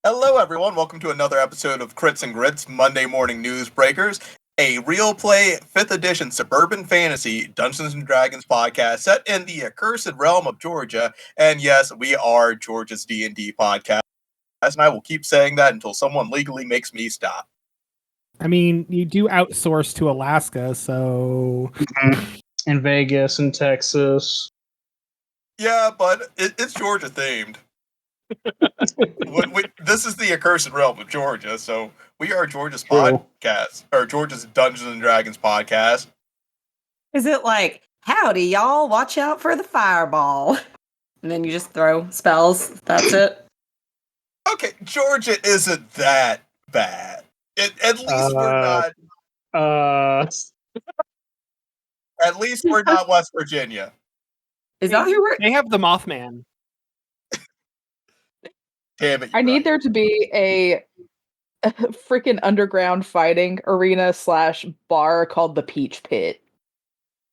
Hello, everyone. Welcome to another episode of Crits and Grits Monday Morning Newsbreakers, a real play 5th edition suburban fantasy Dungeons and Dragons podcast set in the accursed realm of Georgia. And yes, we are Georgia's D&D podcast, and I will keep saying that until someone legally makes me stop. I mean, you do outsource to Alaska, so... And Vegas and Texas. Yeah, but it's Georgia themed. This is the accursed realm of Georgia, so we are Georgia's podcast, or Georgia's Dungeons and Dragons podcast. Is it like, howdy, y'all, watch out for the fireball? And then you just throw spells, that's it? Okay, Georgia isn't that bad. At least we're not... At least we're not West Virginia. Is that who we're... They have the Mothman. Damn it. I need there to be a freaking underground fighting arena / bar called the Peach Pit.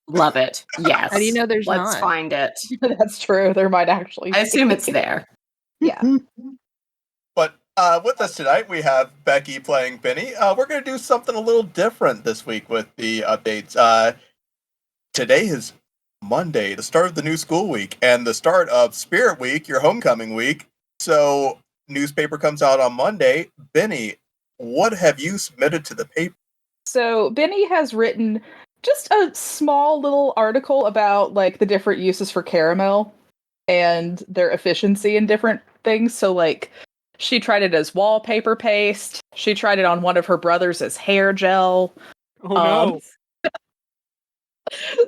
Love it. Yes. How do you know there's Let's not? find it. That's true. There might actually I assume it's there. Yeah. But with us tonight, we have Becky playing Benny. We're going to do something a little different this week with the updates. Today is Monday, the start of the new school week, and the start of Spirit Week, your homecoming week. So, newspaper comes out on Monday. Benny, what have you submitted to the paper? So Benny has written just a small little article about like the different uses for caramel and their efficiency in different things. So like she tried it as wallpaper paste. She tried it on one of her brothers as hair gel. Oh no.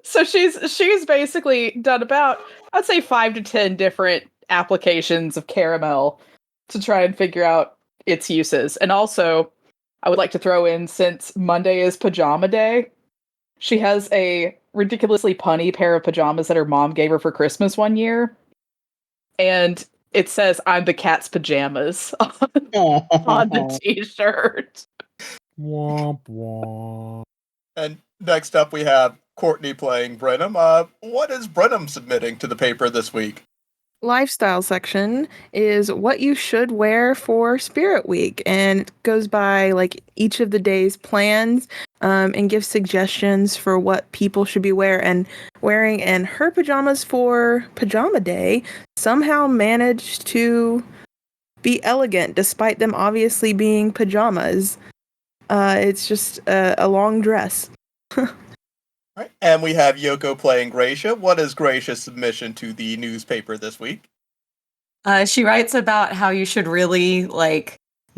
So she's basically done about, I'd say 5 to 10 different applications of caramel to try and figure out its uses. And also, I would like to throw in, since Monday is pajama day, she has a ridiculously punny pair of pajamas that her mom gave her for Christmas one year. And it says, "I'm the cat's pajamas" on the t-shirt. Womp womp. And next up, we have Courtney playing Brenham. What is Brenham submitting to the paper this week? Lifestyle section is what you should wear for Spirit Week, and it goes by like each of the day's plans and gives suggestions for what people should be wearing. And her pajamas for Pajama Day somehow managed to be elegant despite them obviously being pajamas. It's just a long dress. Right. And we have Yoko playing Gracia. What is Gracia's submission to the newspaper this week? She writes about how you should really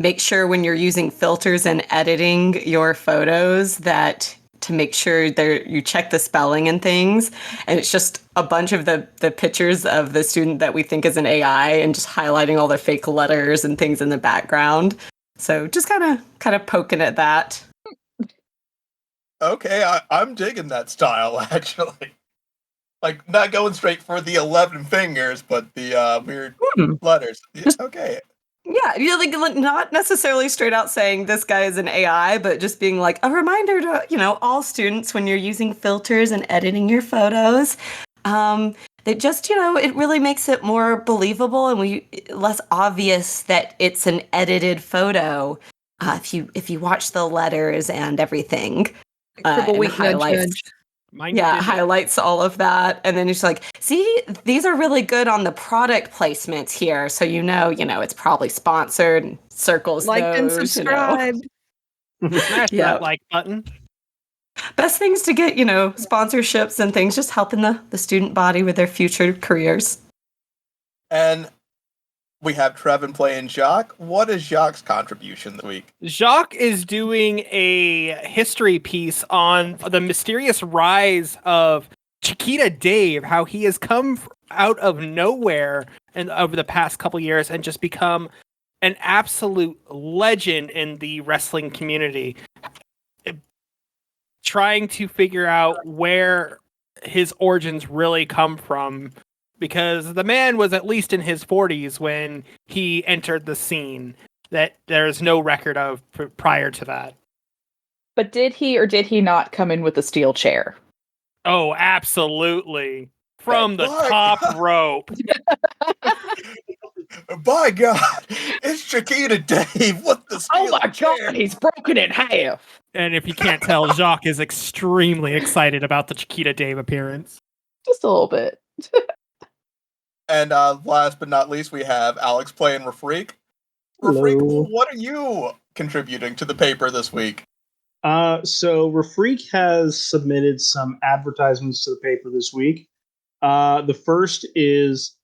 make sure when you're using filters and editing your photos that to make sure you check the spelling and things. And it's just a bunch of the pictures of the student that we think is an AI and just highlighting all the fake letters and things in the background. So just kind of poking at that. Okay, I'm digging that style, actually. Like, not going straight for the 11 fingers, but the weird letters. Okay. Yeah, not necessarily straight out saying this guy is an AI, but just being like a reminder to, all students when you're using filters and editing your photos. That just, it really makes it more believable and less obvious that it's an edited photo if you watch the letters and everything. And highlights all of that, and then it's like, see, these are really good on the product placements here, so it's probably sponsored and circles like those, and subscribe. Smash that like button. Best things to get, sponsorships and things, just helping the student body with their future careers. And we have Trevin playing Jacques. What is Jacques' contribution this week? Jacques is doing a history piece on the mysterious rise of Chiquita Dave, how he has come out of nowhere and over the past couple years and just become an absolute legend in the wrestling community. Trying to figure out where his origins really come from, because the man was at least in his 40s when he entered the scene that there's no record of prior to that. But did he or did he not come in with a steel chair? Oh, absolutely. From the top rope. By God, it's Chiquita Dave. What the? Oh my god, he's broken in half. And if you can't tell, Jacques is extremely excited about the Chiquita Dave appearance. Just a little bit. And last but not least, we have Alex playing Rafreak. Hello. Rafreak, what are you contributing to the paper this week? So Rafreak has submitted some advertisements to the paper this week. The first is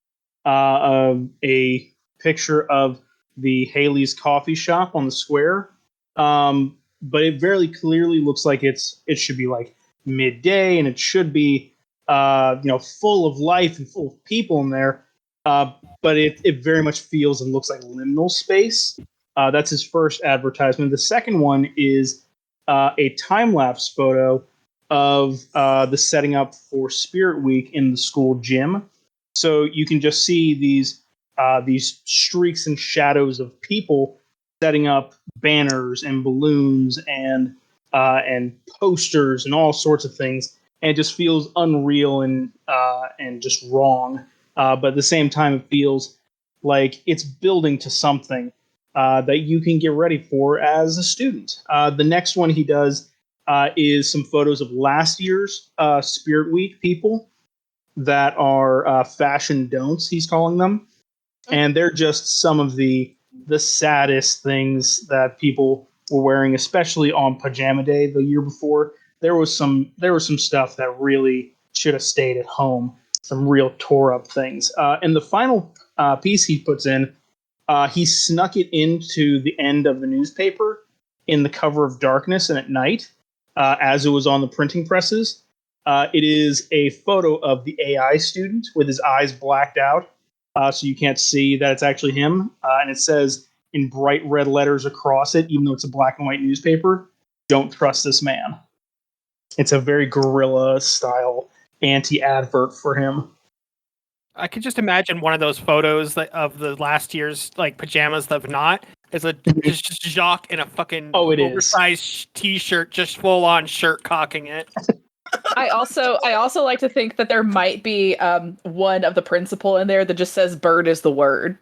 a picture of the Haley's Coffee Shop on the square, but it very clearly looks like it should be like midday, and it should be full of life and full of people in there. But it very much feels and looks like liminal space. That's his first advertisement. The second one is a time-lapse photo of the setting up for Spirit Week in the school gym. So you can just see these streaks and shadows of people setting up banners and balloons and posters and all sorts of things, and it just feels unreal and just wrong. But at the same time, it feels like it's building to something that you can get ready for as a student. The next one he does is some photos of last year's Spirit Week people that are fashion don'ts, he's calling them. And they're just some of the saddest things that people were wearing, especially on Pajama Day the year before. There was some stuff that really should have stayed at home, some real tore up things. And the final piece he puts in, he snuck it into the end of the newspaper in the cover of Darkness and at night, as it was on the printing presses. It is a photo of the AI student with his eyes blacked out, so you can't see that it's actually him. And it says in bright red letters across it, even though it's a black and white newspaper, "Don't trust this man." It's a very guerrilla style anti-advert for him. I could just imagine one of those photos of the last year's like pajamas that have not. It's just Jacques in a fucking oversized t-shirt, just full on shirt cocking it. I also like to think that there might be one of the principal in there that just says "bird is the word"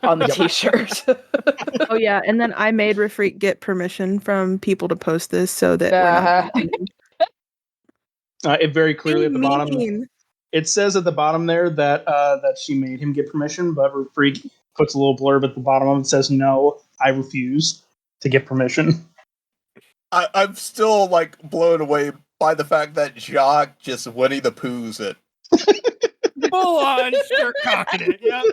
on the t-shirt. Oh yeah, and then I made Rafreak get permission from people to post this so that we're not it very clearly at the bottom. mean. It says at the bottom there that that she made him get permission, but Rafreak puts a little blurb at the bottom of it that says, "No, I refuse to get permission." I'm still like blown away by the fact that Jacques just Winnie the Pooh's it. Full on shirt cocking it. Yep.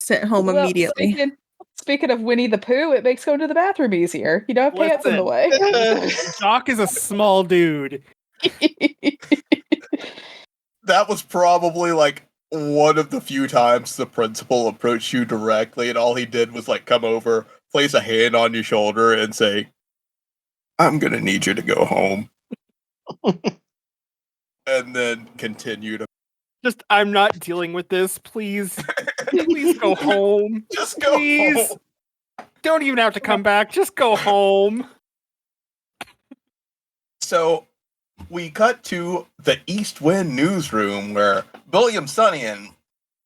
Sent home Well, immediately. Speaking of Winnie the Pooh, it makes going to the bathroom easier. You don't have pants in the way. Jacques is a small dude. That was probably like one of the few times the principal approached you directly, and all he did was like come over, place a hand on your shoulder, and say, "I'm gonna need you to go home," and then continue to I'm not dealing with this. Please, please go home. just go Please. home. Don't even have to come back. Just go home. So we cut to the Eastwind newsroom where William, Sonny, and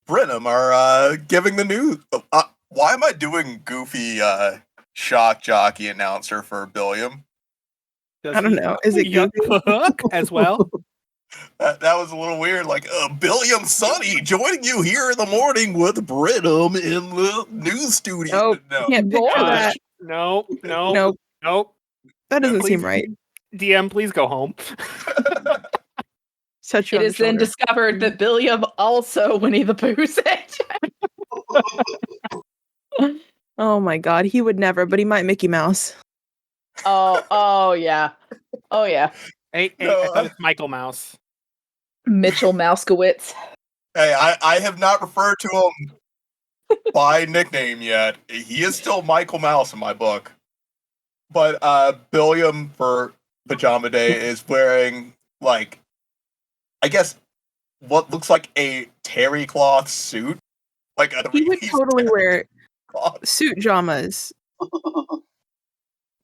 Brenham are giving the news. Why am I doing goofy shock jockey announcer for Billiam? I don't know. Is it Young Hook as well? That was a little weird. Like, Billiam, Sonny joining you here in the morning with Brenham in the news studio. Nope. Can't picture that. No. Nope. That doesn't seem Please, right. DM, please go home. Touch you It on is the then shoulder. discovered that Billiam also Winnie the Pooh said. Oh my god, he would never, but he might Mickey Mouse. Oh yeah. Oh yeah. Hey, No, I thought it's Michael Mouse. Mitchell Mouskowitz. Hey, I have not referred to him by nickname yet. He is still Michael Mouse in my book. But Billiam for Pajama Day is wearing, like, I guess, what looks like a terry cloth suit. Like He would totally wear cloth. suit jamas.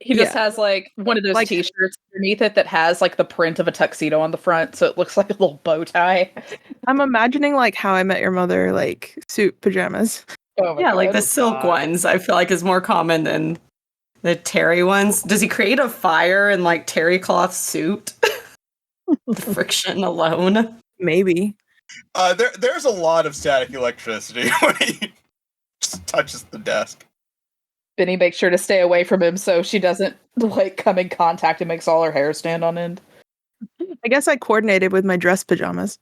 He just has like one of those Like- t-shirts underneath it that has like the print of a tuxedo on the front, so it looks like a little bow tie. I'm imagining like How I Met Your Mother, like suit pajamas. Oh my Yeah, like God. the silk God. ones, I feel like is more common than the terry ones. Does he create a fire in like terry cloth suit? The friction alone. Maybe. There's a lot of static electricity when he just touches the desk. Benny makes sure to stay away from him so she doesn't like come in contact and makes all her hair stand on end. I guess I coordinated with my dress pajamas.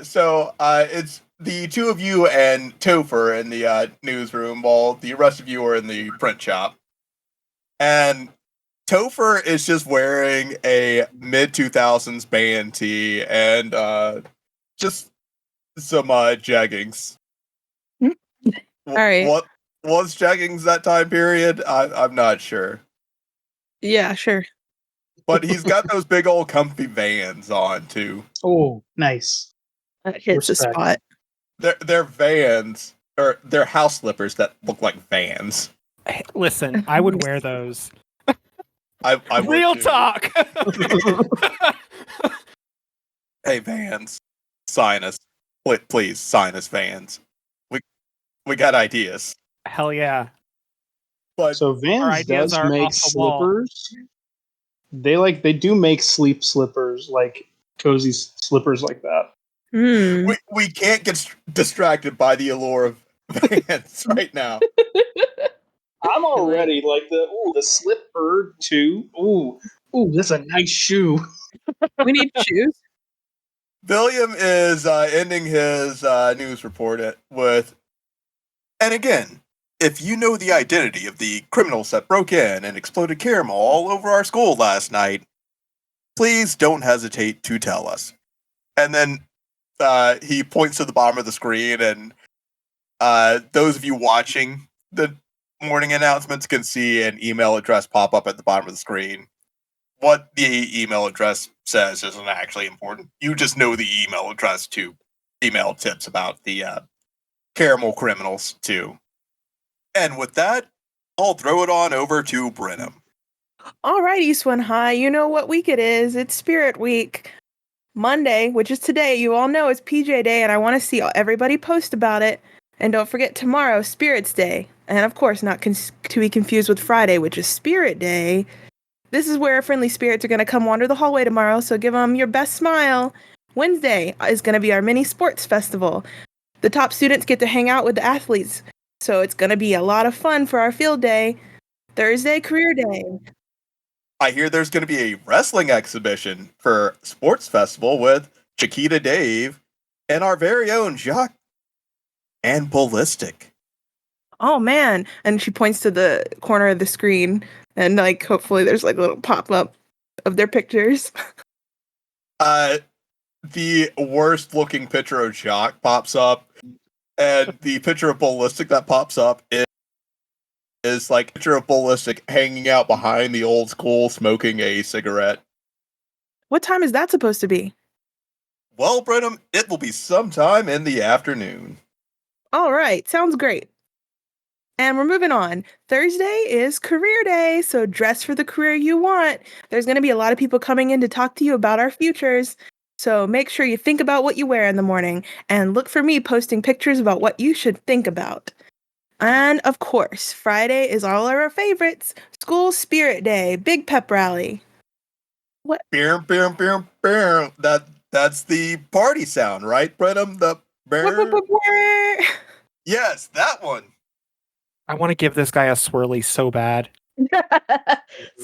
So it's the two of you and Topher in the newsroom, while the rest of you are in the print shop. And Topher is just wearing a mid-2000s band tee and just some jeggings. All right. What was jeggings that time period? I'm not sure. Yeah, sure. But he's got those big old comfy Vans on too. Oh, nice. That hits a Respect. spot. They're Vans, or they're house slippers that look like Vans. Hey, listen, I would wear those. I would Real too. talk. Hey Vans, sign us, please sign us, Vans. We got ideas, Hell yeah. but So Our Vans ideas does are make off the wall. slippers. They do make sleep slippers, like cozy slippers like that. Hmm. we can't get distracted by the allure of Vans right now. I'm already like the slipper too. Ooh, that's a nice shoe. We need shoes. William is ending his news report with, and again, if you know the identity of the criminals that broke in and exploded caramel all over our school last night, please don't hesitate to tell us. And then he points to the bottom of the screen, and those of you watching the morning announcements can see an email address pop up at the bottom of the screen. What the email address says isn't actually important. You just know the email address to email tips about the caramel criminals too. And with that, I'll throw it on over to Brenham. All right, Eastwind High. You know what week it is. It's Spirit Week. Monday, which is today, you all know it's PJ Day, and I want to see everybody post about it. And don't forget tomorrow, Spirits Day. And of course, not to be confused with Friday, which is Spirit Day. This is where friendly spirits are going to come wander the hallway tomorrow, so give them your best smile. Wednesday is going to be our mini sports festival. The top students get to hang out with the athletes, so it's going to be a lot of fun for our field day. Thursday, career day. I hear there's going to be a wrestling exhibition for Sports Festival with Chiquita Dave and our very own Jacques and Ballistic. Oh man. And she points to the corner of the screen, and like hopefully there's like a little pop-up of their pictures. The worst looking picture of Jacques pops up, and the picture of Ballistic that pops up is like a picture of Ballistic hanging out behind the old school smoking a cigarette. What time is that supposed to be? Well, Brenham, it will be sometime in the afternoon. All right, sounds great. And we're moving on. Thursday is career day, so dress for the career you want. There's going to be a lot of people coming in to talk to you about our futures. So make sure you think about what you wear in the morning, and look for me posting pictures about what you should think about. And of course, Friday is all our favorites. School Spirit Day, big pep rally. What? Beer, beer, beer, beer. That's the party sound, right, Brenham? The bear. Yes, that one. I want to give this guy a swirly so bad.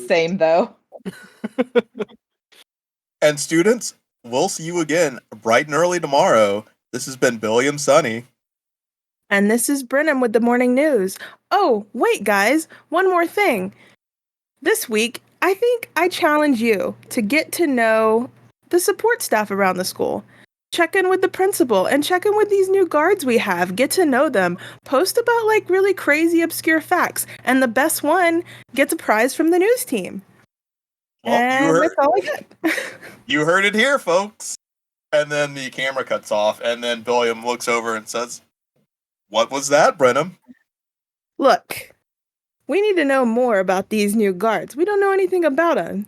Same though. And students, we'll see you again bright and early tomorrow. This has been Billy and Sunny. And this is Brenham with the morning news. Oh, wait, guys, one more thing. This week, I think I challenge you to get to know the support staff around the school. Check in with the principal and check in with these new guards we have. Get to know them. Post about like really crazy, obscure facts. And the best one gets a prize from the news team. Well, And that's all I got. you heard it here, folks. And then the camera cuts off, and then William looks over and says, "What was that, Brenham?" Look, we need to know more about these new guards. We don't know anything about them.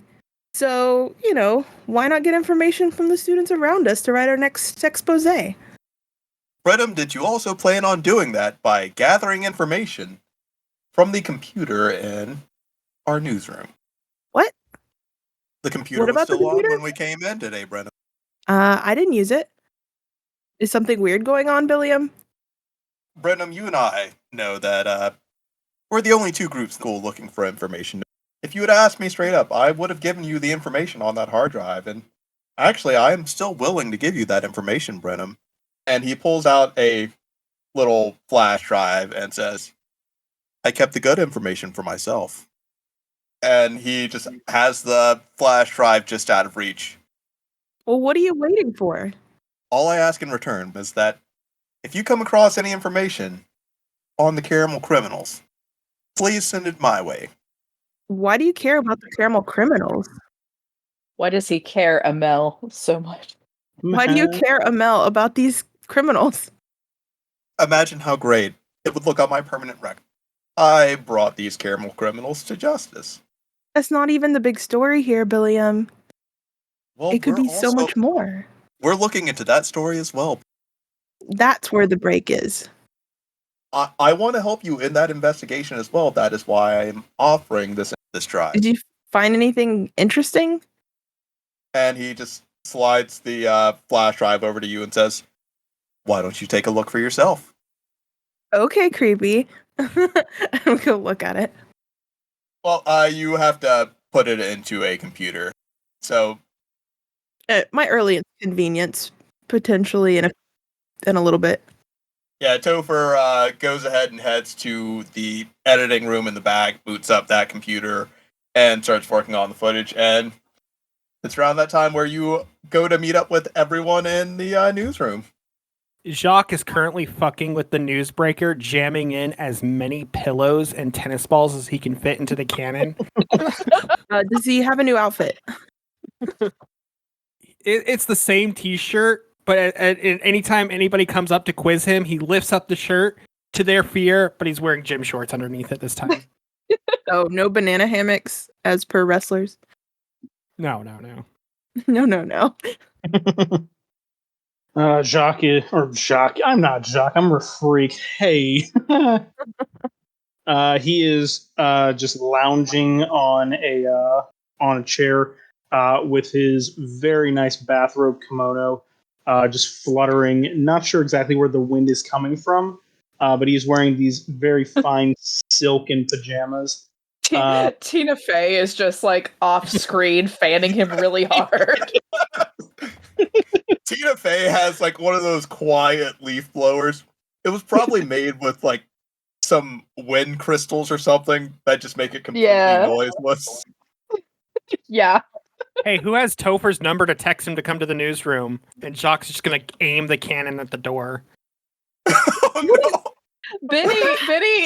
So, why not get information from the students around us to write our next expose? Brenham, did you also plan on doing that by gathering information from the computer in our newsroom? What? The computer What was about the still on computer? when we came in today, Brenham. I didn't use it. Is something weird going on, Billiam? Brenham, you and I know that we're the only two groups in school looking for information. If you had asked me straight up, I would have given you the information on that hard drive, and actually, I am still willing to give you that information, Brenham. And he pulls out a little flash drive and says, I kept the good information for myself. And he just has the flash drive just out of reach. Well, what are you waiting for? All I ask in return is that if you come across any information on the caramel criminals, please send it my way. Why do you care about the caramel criminals? Why does he care, Amel, so much? Why do you care, Amel, about these criminals? Imagine how great it would look on my permanent record. I brought these caramel criminals to justice. That's not even the big story here, Billiam. Well, It could be so much more. We're looking into that story as well. That's where the break is. I want to help you in that investigation as well. That is why I'm offering this drive. Did you find anything interesting? And he just slides the flash drive over to you and says, why don't you take a look for yourself? Okay, creepy. I'm gonna look at it. Well, you have to put it into a computer. So, At my early inconvenience, potentially in a little bit. yeah, Topher goes ahead and heads to the editing room in the back, boots up that computer, and starts working on the footage. And it's around that time where you go to meet up with everyone in the newsroom. Jacques is currently fucking with the newsbreaker, jamming in as many pillows and tennis balls as he can fit into the cannon. Does he have a new outfit? It's the same t-shirt, but at anytime anybody comes up to quiz him, he lifts up the shirt to their fear, but he's wearing gym shorts underneath it this time. Oh, no banana hammocks as per wrestlers. No. No. Jacques I'm not Jacques. I'm a freak. Hey. He is just lounging on a chair with his very nice bathrobe kimono, just fluttering. Not sure exactly where the wind is coming from, but he's wearing these very fine silken pajamas. Tina Fey is just like off screen fanning him really hard. Tina Fey has like one of those quiet leaf blowers. It was probably made with like some wind crystals or something that just make it completely noiseless. Yeah. Hey, who has Topher's number to text him to come to the newsroom? And Jacques is just gonna aim the cannon at the door. Oh no! Benny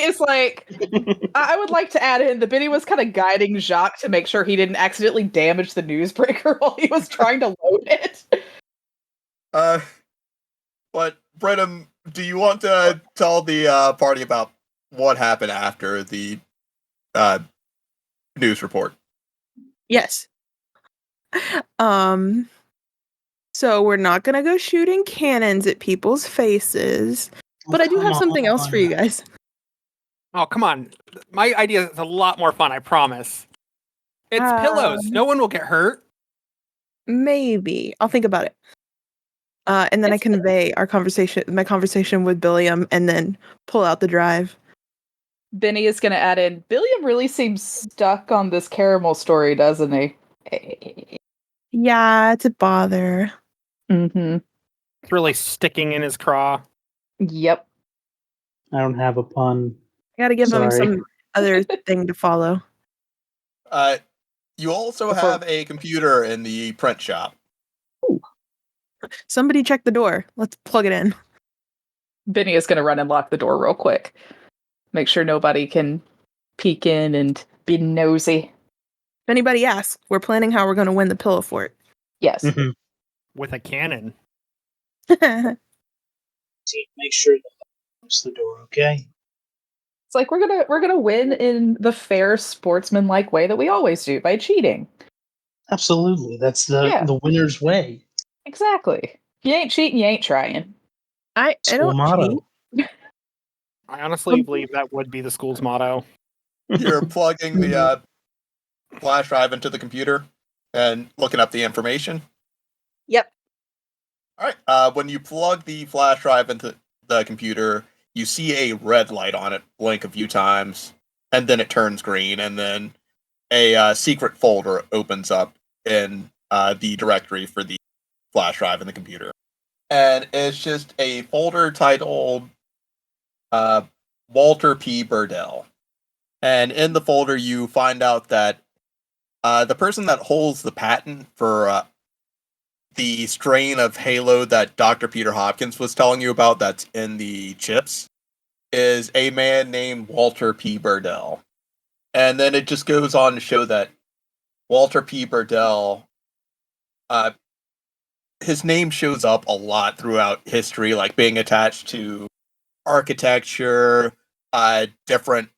is like, I would like to add in that Benny was kind of guiding Jacques to make sure he didn't accidentally damage the newsbreaker while he was trying to load it. But Brenham, do you want to tell the party about what happened after the news report? Yes. So we're not gonna go shooting cannons at people's faces, but I do have something else for you guys. Oh, come on. My idea is a lot more fun, I promise. It's pillows. No one will get hurt. Maybe. I'll think about it. And then I convey my conversation with Billiam, and then pull out the drive. Benny is going to add in, Billiam really seems stuck on this caramel story, doesn't he? Yeah, it's a bother. Mm-hmm. It's really sticking in his craw. Yep. I don't have a pun. I gotta give him Sorry. some other thing to follow. You also have a computer in the print shop. Ooh. Somebody check the door. Let's plug it in. Benny is going to run and lock the door real quick. Make sure nobody can peek in and be nosy. If anybody asks, we're planning how we're going to win the pillow fort. Yes. Mm-hmm. With a cannon. Make sure that close the door, okay? It's like we're gonna win in the fair sportsman-like way that we always do, by cheating. Absolutely. That's the winner's way. Exactly. If you ain't cheating, you ain't trying. I School don't motto. hate. I honestly believe that would be the school's motto. You're plugging the flash drive into the computer and looking up the information. Yep. All right. When you plug the flash drive into the computer, you see a red light on it blink a few times, and then it turns green, and then a secret folder opens up in the directory for the flash drive in the computer. And it's just a folder titled Walter P. Burdell. And in the folder, you find out that the person that holds the patent for the strain of Halo that Dr. Peter Hopkins was telling you about that's in the chips is a man named Walter P. Burdell. And then it just goes on to show that Walter P. Burdell, his name shows up a lot throughout history, like being attached to architecture, different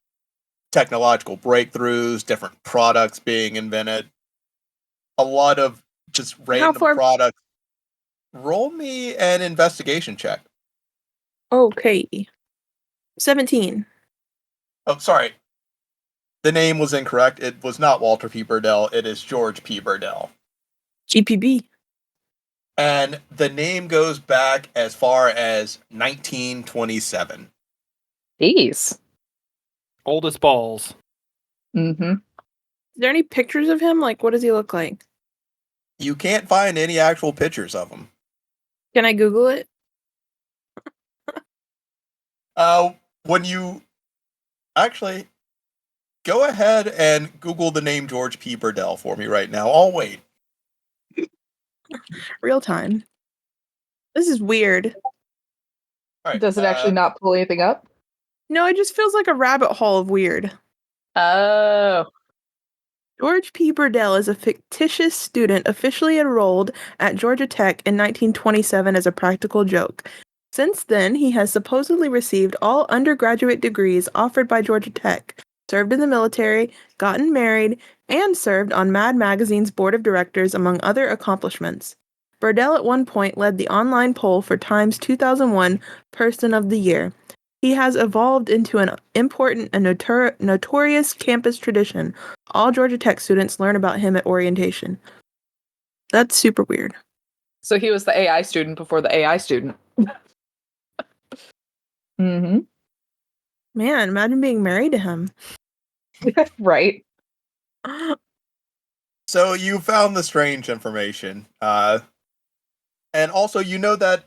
technological breakthroughs, different products being invented. A lot of just random products. Roll me an investigation check. Okay. 17. Oh, sorry. The name was incorrect. It was not Walter P. Burdell. It is George P. Burdell. GPB. And the name goes back as far as 1927. Jeez. Old as balls. Mm-hmm. Is there any pictures of him? Like, what does he look like? You can't find any actual pictures of him. Can I Google it? When you actually go ahead and Google the name George P. Burdell for me right now. I'll wait. Real time. This is weird. All right, Does it actually not pull anything up? No, it just feels like a rabbit hole of weird. Oh. George P. Burdell is a fictitious student officially enrolled at Georgia Tech in 1927 as a practical joke. Since then, he has supposedly received all undergraduate degrees offered by Georgia Tech, served in the military, gotten married, and served on Mad Magazine's board of directors, among other accomplishments. Burdell at one point led the online poll for Time's 2001 Person of the Year. He has evolved into an important and notorious campus tradition. All Georgia Tech students learn about him at orientation. That's super weird. So he was the AI student before the AI student. Mm-hmm. Man, imagine being married to him. Right. So you found the strange information. And also you know that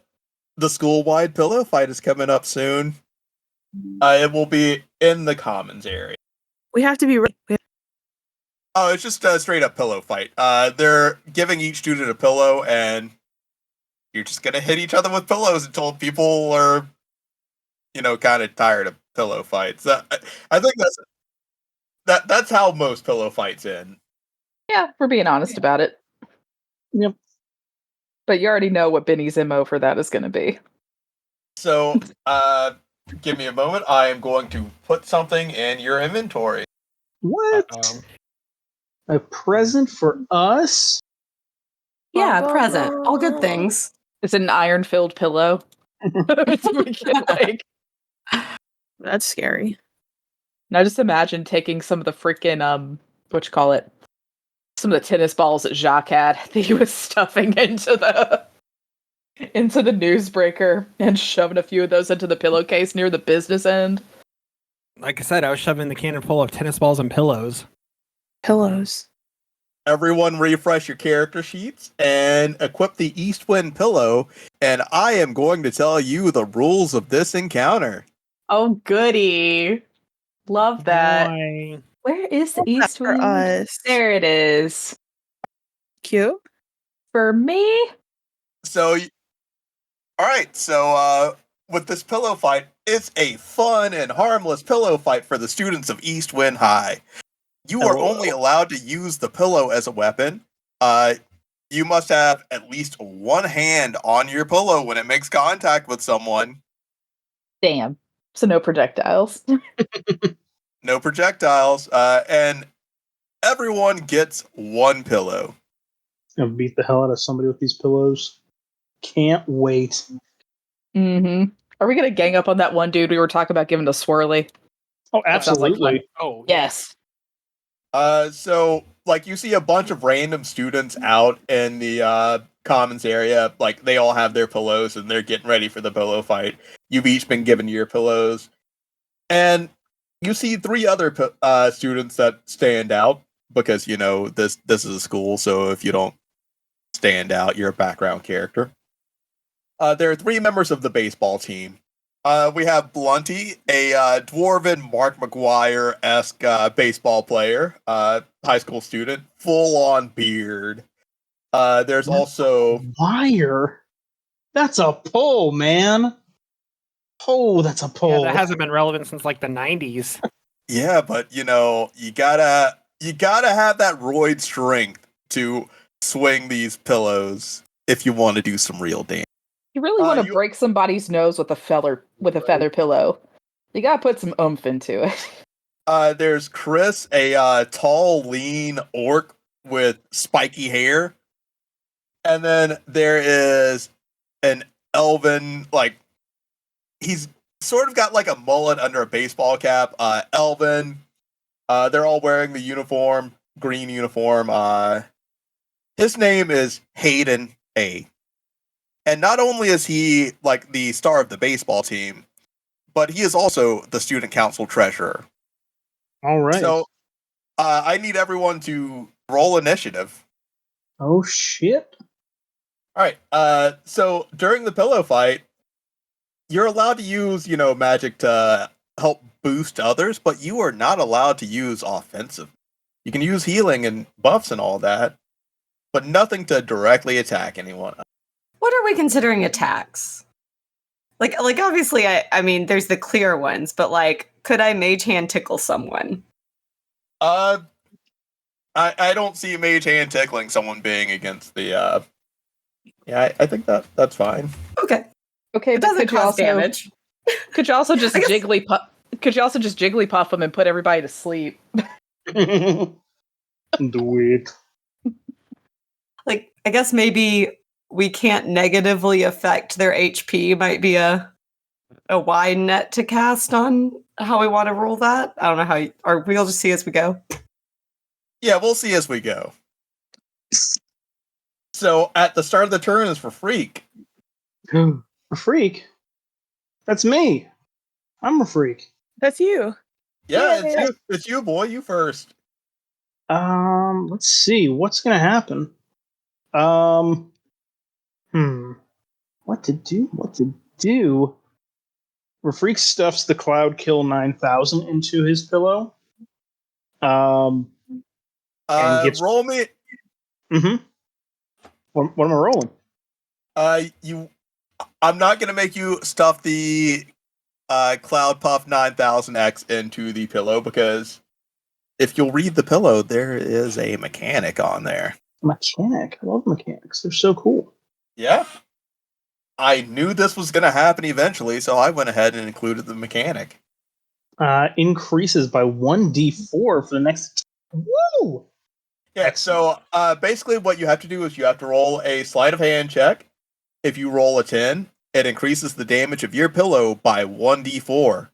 the school-wide pillow fight is coming up soon. It will be in the commons area. We have to be ready. Oh, it's just a straight up pillow fight. They're giving each student a pillow, and you're just gonna hit each other with pillows until people are, kind of tired of pillow fights. I think that's how most pillow fights end. Yeah, we're being honest about it. Yep. But you already know what Benny's MO for that is going to be. So, give me a moment. I am going to put something in your inventory. What? A present for us? Yeah, present. All good things. It's an iron-filled pillow. So we can, That's scary. Now just imagine taking some of the freaking some of the tennis balls that Jacques had that he was stuffing into the newsbreaker and shoving a few of those into the pillowcase near the business end. Like I said, I was shoving the cannon full of tennis balls and pillows. Pillows. Everyone refresh your character sheets and equip the Eastwind pillow, and I am going to tell you the rules of this encounter. Oh, goody. Love that. Why? Where is the That for Eastwind? us. There it is. Cute. For me? So, alright, so with this pillow fight, it's a fun and harmless pillow fight for the students of Eastwind High. You are only allowed to use the pillow as a weapon. You must have at least one hand on your pillow when it makes contact with someone. Damn. So no projectiles. No projectiles, and everyone gets one pillow. Gonna beat the hell out of somebody with these pillows. Can't wait. Mm-hmm. Are we gonna gang up on that one dude we were talking about giving to Swirly? Oh, That sounds like fun. absolutely. Oh, yeah. Yes. So like you see a bunch of random students out in the commons area, like they all have their pillows and they're getting ready for the pillow fight. You've each been given your pillows, and you see three other students that stand out because this is a school, so if you don't stand out, you're a background character. There are three members of the baseball team. We have Blunty, a dwarven Mark McGuire-esque baseball player, high school student, full-on beard. There's also... Wire? That's a pull, man. Oh, that's a pull. Yeah, that hasn't been relevant since like the 90s. Yeah, but you gotta have that roid strength to swing these pillows if you want to do some real damage. You really want to break somebody's nose with a feather pillow. You gotta put some oomph into it. There's Chris, a tall, lean orc with spiky hair. And then there is an elven, he's sort of got like a mullet under a baseball cap. Elven. They're all wearing the uniform, green uniform. His name is Hayden A. And not only is he like the star of the baseball team, but he is also the student council treasurer. All right. So I need everyone to roll initiative. Oh, shit. All right. So during the pillow fight, you're allowed to use, magic to help boost others, but you are not allowed to use offensive. You can use healing and buffs and all that, but nothing to directly attack anyone. What are we considering attacks? Like obviously, I mean, there's the clear ones, but like, could I mage hand tickle someone? I don't see mage hand tickling someone being against the. Yeah, I think that's fine. Okay. Okay, It but doesn't cause damage. Could you also just I guess- jigglypuff them and put everybody to sleep? Do it. Like, I guess maybe we can't negatively affect their HP. Might be a wide net to cast on how we want to roll that. I don't know how. Or we'll just see as we go. Yeah, we'll see as we go. So at the start of the turn is for Freak. A freak? That's me. I'm a freak. That's you. Yeah, Yay. it's you, boy. You first. Let's see. What's gonna happen? What to do? Refreak stuffs the Cloud Kill 9000 into his pillow. And gets... Roll me. Mm-hmm. What am I rolling? I'm not gonna make you stuff the Cloud Puff 9000X into the pillow because if you'll read the pillow, there is a mechanic on there. Mechanic? I love mechanics. They're so cool. Yeah. I knew this was gonna happen eventually, so I went ahead and included the mechanic. Increases by 1d4 for the next... Woo! Yeah, so basically what you have to do is you have to roll a sleight of hand check. If you roll a 10, it increases the damage of your pillow by 1d4.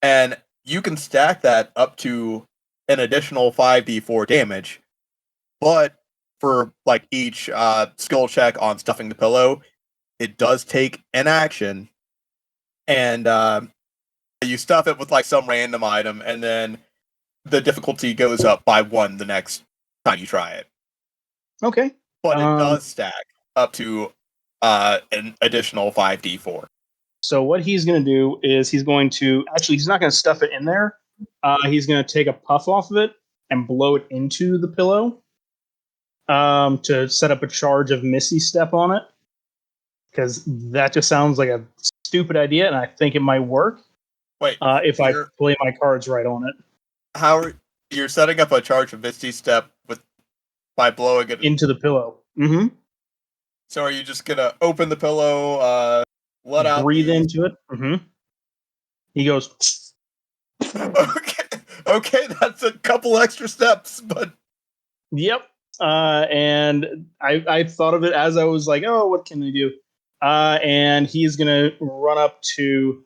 And you can stack that up to an additional 5d4 damage. But for like each skill check on stuffing the pillow, it does take an action. And you stuff it with like some random item, and then the difficulty goes up by 1 the next time you try it. Okay. But it does stack up to an additional 5d4. So what he's going to do is he's going to... Actually, he's not going to stuff it in there. He's going to take a puff off of it and blow it into the pillow to set up a charge of Misty Step on it. Because that just sounds like a stupid idea, and I think it might work. Wait, if I play my cards right on it. You're setting up a charge of Misty Step by blowing it into the pillow. Mm-hmm. So are you just gonna open the pillow, let out, breathe into it? Mm-hmm. He goes. Okay, that's a couple extra steps, but yep. And I thought of it as I was like, oh, what can I do? and he's going to run up to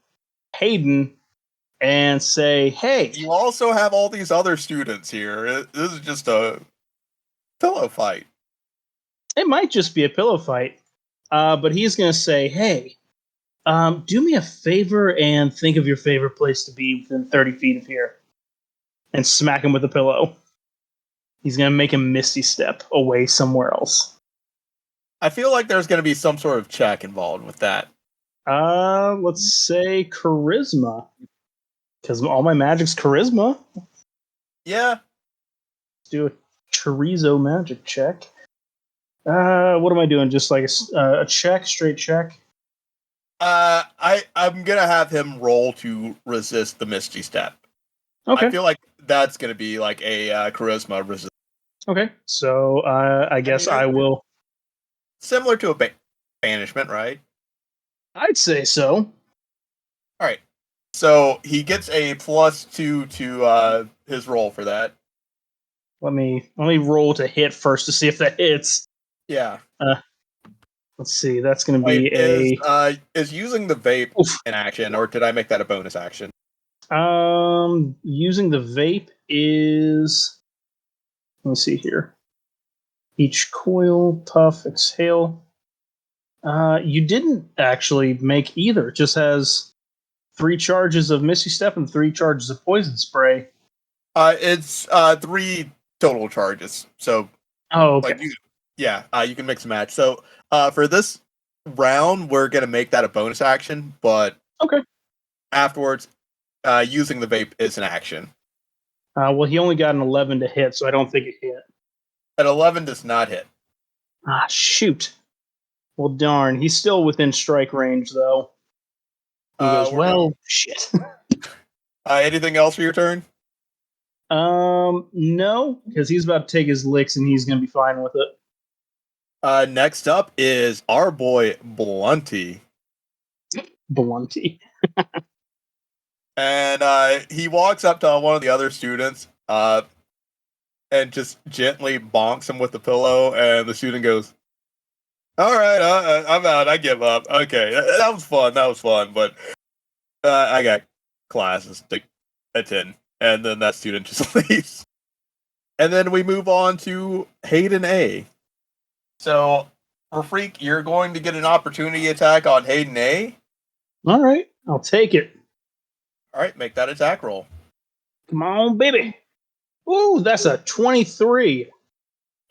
Hayden and say, "Hey, You also have all these other students here. This is just a pillow fight." it might just be a pillow fight." But he's going to say, "Hey, do me a favor and think of your favorite place to be within 30 feet of here," and smack him with a pillow. He's going to make him misty step away somewhere else. I feel like there's going to be some sort of check involved with that. Let's say charisma, because all my magic's charisma. Yeah. Let's do a chorizo magic check. What am I doing? Just like a check, straight check. I'm gonna have him roll to resist the Misty Step. Okay. I feel like that's gonna be like a charisma resist, Okay. So I guess I will. similar to a banishment, right? I'd say so. All right. So he gets a +2 to his roll for that. Let me roll to hit first to see if that hits. Yeah. Let's see. That's going to be Is using the vape an action, or did I make that a bonus action? Using the vape is. Let me see here. Each coil, puff, exhale. You didn't actually make either. It just has 3 charges of Misty Step and 3 charges of Poison Spray. It's 3 total charges. So, Oh, okay. like, you can mix and match. So, for this round, we're gonna make that a bonus action, but Okay. afterwards, using the vape is an action. Well, he only got an 11 to hit, so I don't think it hit. An 11 does not hit. Ah, shoot. Well, darn. He's still within strike range, though. He goes, well, shit. Anything else for your turn? No, because he's about to take his licks and he's going to be fine with it. Next up is our boy Blunty. Blunty. And he walks up to one of the other students and just gently bonks him with the pillow, and the student goes, "All right, I'm out. I give up. Okay, that was fun, but I got classes to attend." And then that student just leaves. And then we move on to Hayden A. So, for Freak, you're going to get an opportunity attack on Hayden A. All right, I'll take it. All right, make that attack roll. Come on, baby. Ooh, that's a 23.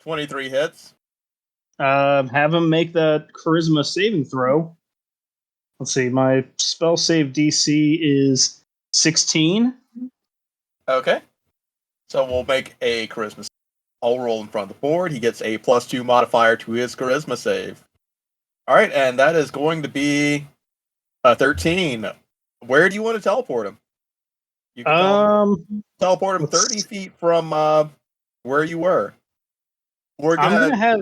23 hits. Have him make the charisma saving throw. Let's see, my spell save DC is 16. Okay. So we'll make a charisma save. I'll roll in front of the board. He gets a +2 modifier to his charisma save. All right, and that is going to be a 13. Where do you want to teleport him? You can teleport him 30 feet from where you were. We're gonna have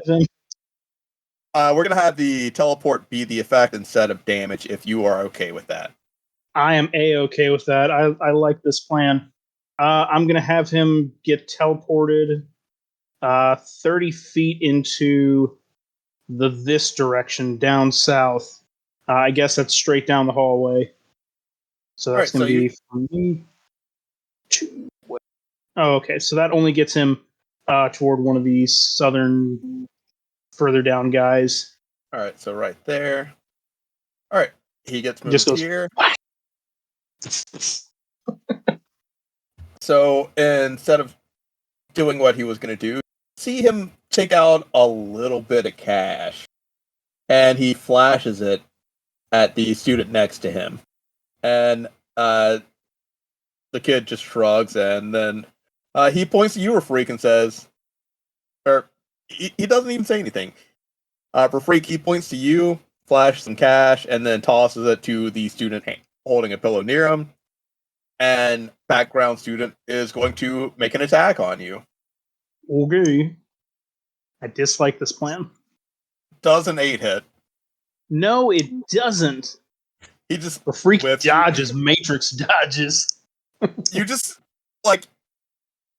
the teleport be the effect instead of damage, if you are okay with that. I am A-okay with that. I like this plan. I'm going to have him get teleported 30 feet into this direction, down south. I guess that's straight down the hallway. So that's going to be from me to... Oh, okay. So that only gets him toward one of these southern, further down guys. All right, so right there. All right, he gets moved Just goes, here. So instead of doing what he was going to do, see him take out a little bit of cash, and he flashes it at the student next to him. And the kid just shrugs, and then he points to you, Freak, and says, or he doesn't even say anything. For Freak, he points to you, flashes some cash, and then tosses it to the student holding a pillow near him. And background student is going to make an attack on you. Okay. I dislike this plan. Does an 8 hit? No, it doesn't. He just The freak dodges, matrix dodges. You just, like,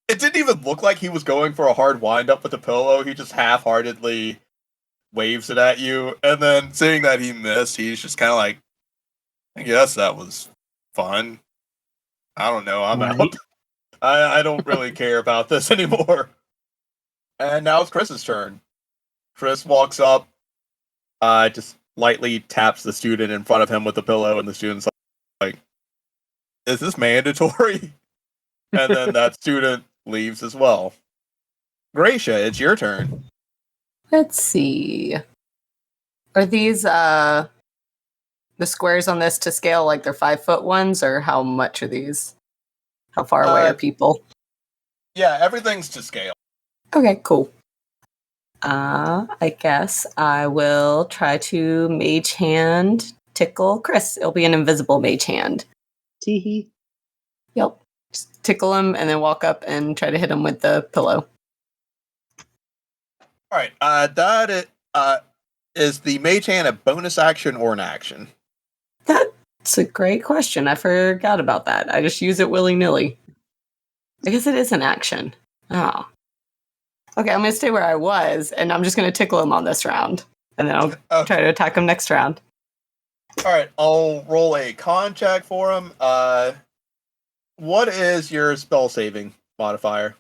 it didn't even look like he was going for a hard wind-up with the pillow. He just half-heartedly waves it at you, and then seeing that he missed, he's just kind of like, I guess that was fun. I don't know, I'm out. Right. I don't really care about this anymore. And now it's Chris's turn. Chris walks up, just lightly taps the student in front of him with the pillow, and the student's like, is this mandatory? And then that student leaves as well. Gracia, it's your turn. Let's see. Are these the squares on this to scale like they're 5-foot ones, or how much are these? How far away are people? Yeah, everything's to scale. Okay, cool. I guess I will try to mage hand tickle Chris. It'll be an invisible mage hand. Teehee. Yep. Just tickle him and then walk up and try to hit him with the pillow. All right, is the mage hand a bonus action or an action? That's a great question. I forgot about that. I just use it willy-nilly. I guess it is an action. Oh. Okay, I'm going to stay where I was, and I'm just going to tickle him on this round. And then I'll try to attack him next round. All right, I'll roll a con check for him. What is your spell saving modifier?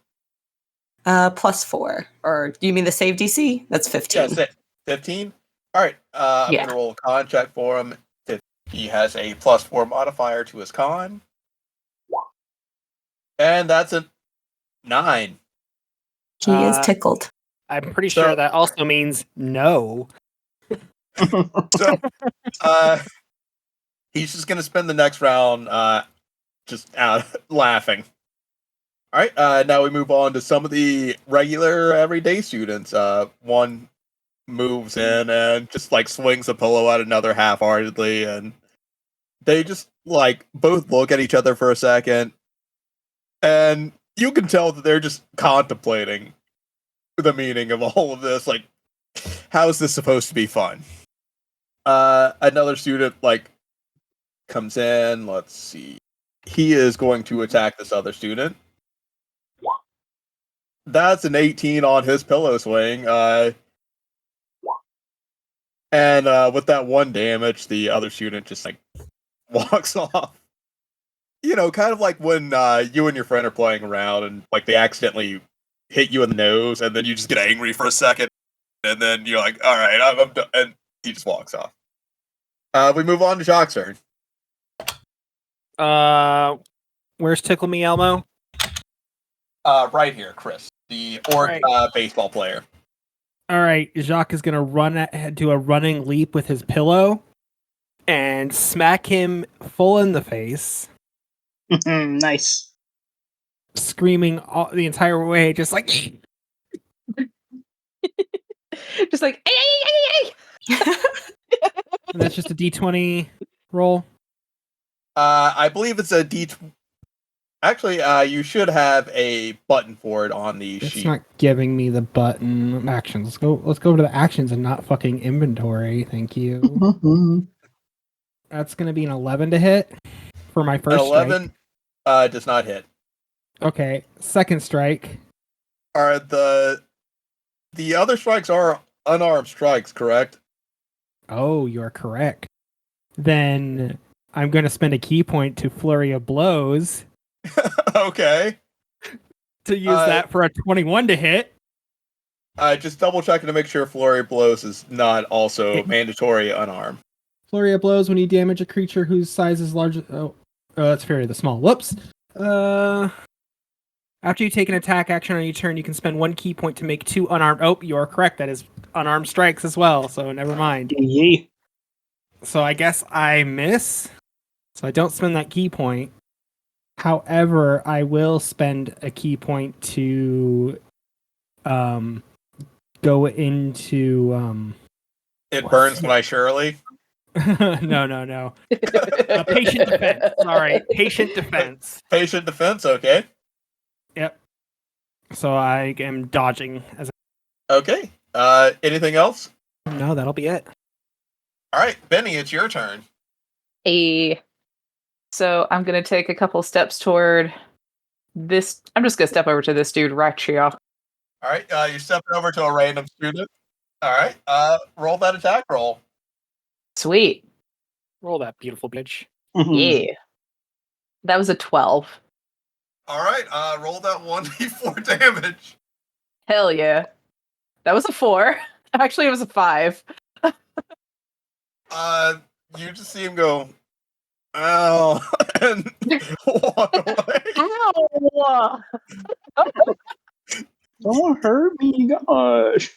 +4. Or do you mean the save DC? That's 15. Yeah, 15? All right, I'm Yeah. going to roll a con check for him. He has a +4 modifier to his con. And that's a 9. He is tickled. I'm pretty So- sure that also means no. So, he's just going to spend the next round just out laughing. All right, now we move on to some of the regular everyday students. One moves in and just like swings a pillow at another half-heartedly, and they just like both look at each other for a second, and you can tell that they're just contemplating the meaning of all of this. Like, how is this supposed to be fun? Another student like comes in. Let's see. He is going to attack this other student. That's an 18 on his pillow swing. And with that 1 damage, the other student just like walks off. You know, kind of like when you and your friend are playing around and like they accidentally hit you in the nose, and then you just get angry for a second, and then you're like, "All right, I'm done," and he just walks off. We move on to Jacques' turn. Where's Tickle Me Elmo? Right here, Chris, the orc Right. baseball player. All right, Jacques is gonna do a running leap with his pillow and smack him full in the face, Nice. screaming the entire way, just like. Just like, hey, hey, hey, hey, hey. And that's just a D20 roll. I believe it's a D. Actually, you should have a button for it on the It's sheet. not giving me the button actions. Let's go to the actions and not fucking inventory. Thank you. That's gonna be an 11 to hit for my An first 11 does not hit. strike. Okay, second strike. Are the other strikes are unarmed strikes, correct? Oh, you're correct. Then I'm gonna spend a key point to Flurry of Blows Okay. to use that for a 21 to hit. Just double checking to make sure Flurry of Blows is not also mandatory unarmed. Flurry of Blows when you damage a creature whose size is larger. Oh, that's Fury of the Small. Whoops. After you take an attack action on your turn, you can spend 1 key point to make 2 unarmed. Oh, you are correct. That is unarmed strikes as well. So never mind. Yeah. So I guess I miss. So I don't spend that key point. However, I will spend a key point to go into It burns my Shirley. no. Patient defense. Sorry, patient defense. Patient defense, okay. Yep. So I am dodging as Okay. Anything else? no, that'll be it. All right, Benny, it's your turn. So I'm gonna take a couple steps toward this. I'm just gonna step over to this dude right here. All right, you're stepping over to a random student. All right. Roll that attack roll. Sweet. Roll that beautiful bitch. Yeah. That was a 12. All right. Roll that 1d4 damage. Hell yeah. That was a 4. Actually, it was a 5. You just see him go, ow, and walk away. Ow! Don't hurt me, gosh.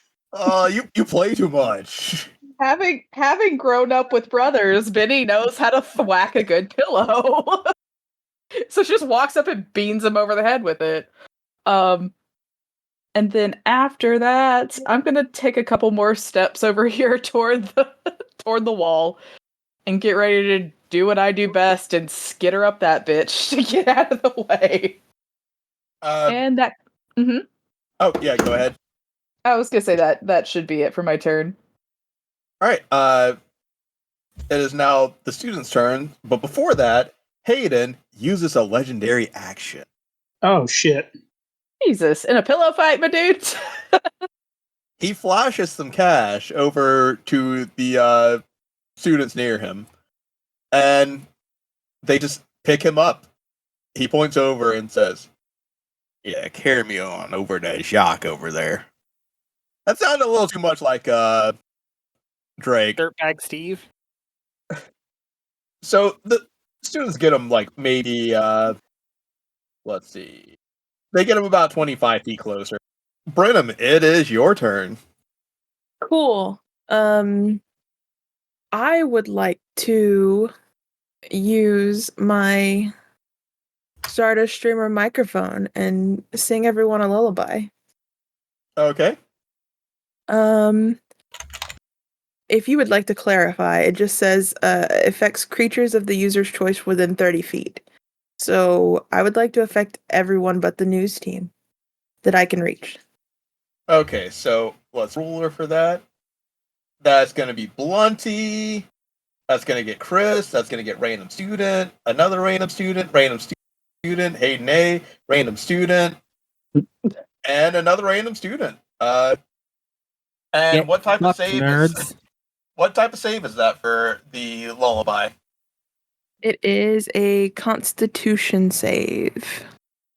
You play too much. Having grown up with brothers, Benny knows how to thwack a good pillow. So she just walks up and beans him over the head with it. And then after that, I'm gonna take a couple more steps over here toward the wall and get ready to do what I do best and skitter up that bitch to get out of the way. And that Oh, yeah, go ahead. I was gonna say that should be it for my turn. All right. It is now the student's turn, but before that, Hayden uses a legendary action. Oh, shit. Jesus, in a pillow fight, my dudes. He flashes some cash over to the students near him, and they just pick him up. He points over and says, "Yeah, carry me on over to Jacques over there." That sounded a little too much like Drake. Dirtbag Steve. So the students get him like maybe let's see. They get him about 25 feet closer. Brenham, it is your turn. Cool. I would like to use my Stardust Streamer microphone and sing everyone a lullaby. Okay. If you would like to clarify, it just says affects creatures of the user's choice within 30 feet. So I would like to affect everyone but the news team that I can reach. Okay, so let's ruler for that. That's going to be Blunty. That's going to get Chris. That's going to get random student. Another random student. Hayden A. Random student. And another random student. And what type of save is what type of save is that for the lullaby? It is a Constitution save.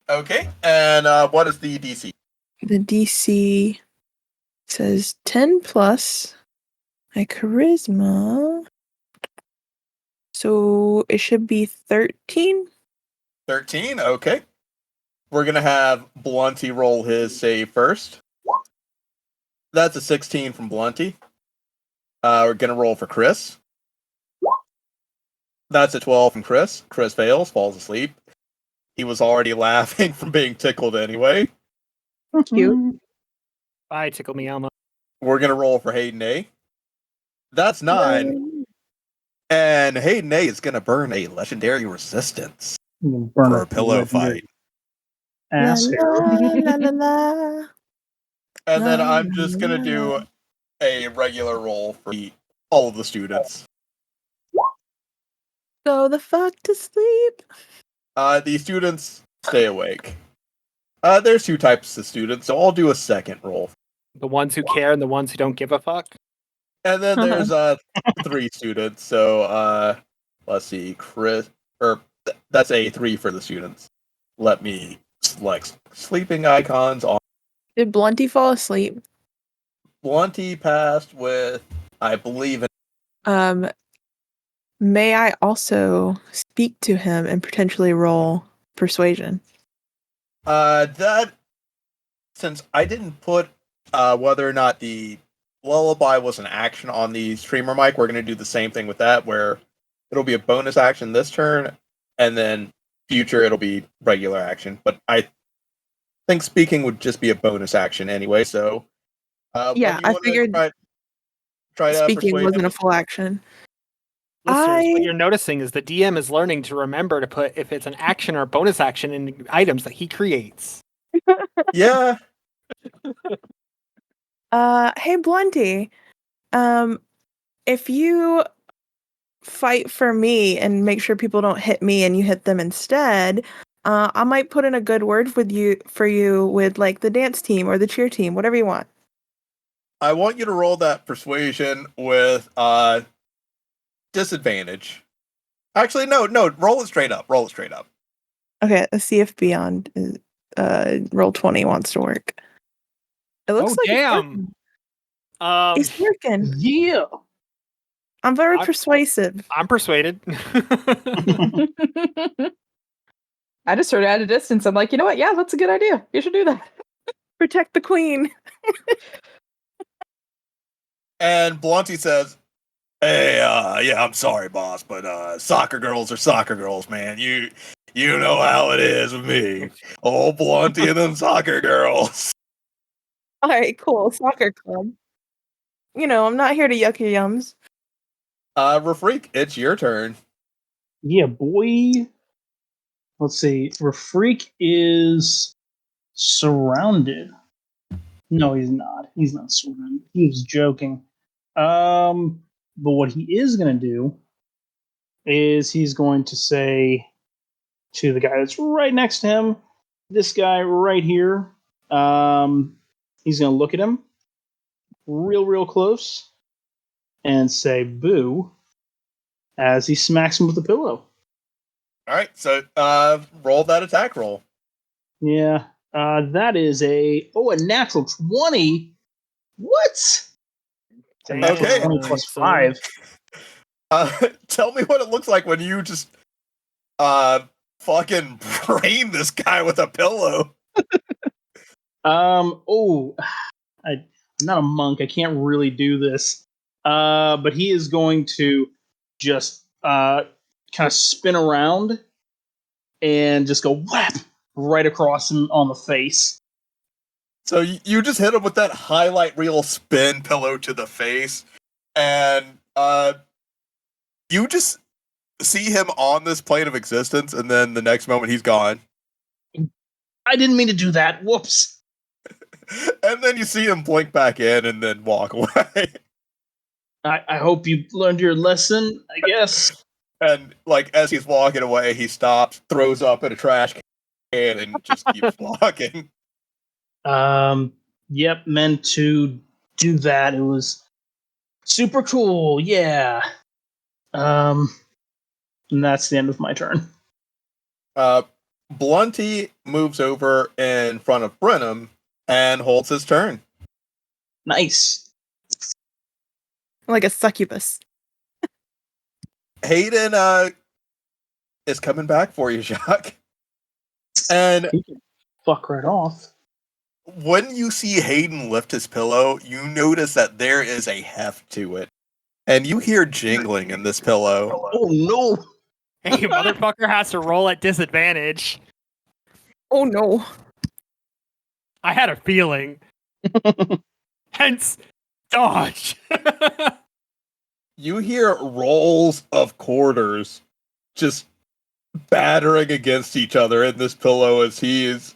Okay, and what is the DC? The DC says 10 plus my charisma. So it should be 13. 13, okay. We're going to have Blunty roll his save first. That's a 16 from Blunty. We're going to roll for Chris. That's a 12 from Chris. Chris fails, falls asleep. He was already laughing from being tickled anyway. Cute. Bye, Tickle Me Elmo. We're going to roll for Hayden A. That's 9. And Hayden A is going to burn a legendary resistance for a pillow fight. Ass hair. La, la, la. And then I'm just going to do a regular roll for all of the students. Go the fuck to sleep. The students stay awake. There's 2 types of students, so I'll do a second roll. The ones who care and the ones who don't give a fuck. And then there's 3 students, so let's see, Chris, that's a 3 for the students. Let me select sleeping icons on. Did Blunty fall asleep? Blunty passed with, I believe, May I also speak to him and potentially roll persuasion? that, since I didn't put whether or not the lullaby was an action on the streamer mic, we're going to do the same thing with that, where it'll be a bonus action this turn, and then future it'll be regular action. But I think speaking would just be a bonus action anyway, so... Yeah, I figured try to speaking persuade wasn't him. a full action. Listeners, what you're noticing is the DM is learning to remember to put if it's an action or a bonus action in items that he creates. Yeah. Hey Blunty, if you fight for me and make sure people don't hit me and you hit them instead, I might put in a good word with you with like the dance team or the cheer team, whatever you want. I want you to roll that persuasion with disadvantage. Actually, no, roll it straight up. Roll it straight up. Okay, let's see if Beyond roll 20 wants to work. It looks like damn. it's working. Yeah. I'm very persuasive. I'm persuaded. I just heard it at a distance. I'm like, you know what? Yeah, that's a good idea. You should do that. Protect the queen. And Blunty says, "Hey, yeah, I'm sorry, boss, but soccer girls are soccer girls, man. You know how it is with me. Old Blunty and them soccer girls." All right, cool. Soccer club. You know, I'm not here to yuck your yums. Rafreak, it's your turn. Yeah, boy. Let's see. Rafreak is surrounded. No, he's not. He's not surrounded. He was joking. But what he is going to do is he's going to say to the guy that's right next to him, this guy right here, he's going to look at him real close and say boo as he smacks him with the pillow. All right, so roll that attack roll. Yeah, that is a natural 20. What? It's a natural Okay. 20 plus 5. Tell me what it looks like when you just fucking brain this guy with a pillow. I'm not a monk. I can't really do this. But he is going to just kind of spin around and just go whap right across him on the face. So you just hit him with that highlight reel spin pillow to the face, and you just see him on this plane of existence, and then the next moment he's gone. I didn't mean to do that. Whoops. And then you see him blink back in and then walk away. I hope you learned your lesson, I guess. And like as he's walking away, he stops, throws up in a trash can, and just keeps walking. Yep, meant to do that. It was super cool, yeah. And that's the end of my turn. Blunty moves over in front of Brenham and holds his turn. Nice. Like a succubus. Hayden is coming back for you, Jacques. And He can fuck right off. when you see Hayden lift his pillow, you notice that there is a heft to it. And you hear jingling in this pillow. Oh no! Hey, motherfucker has to roll at disadvantage. Oh no. I had a feeling. Hence, dodge. You hear rolls of quarters just battering against each other in this pillow as he is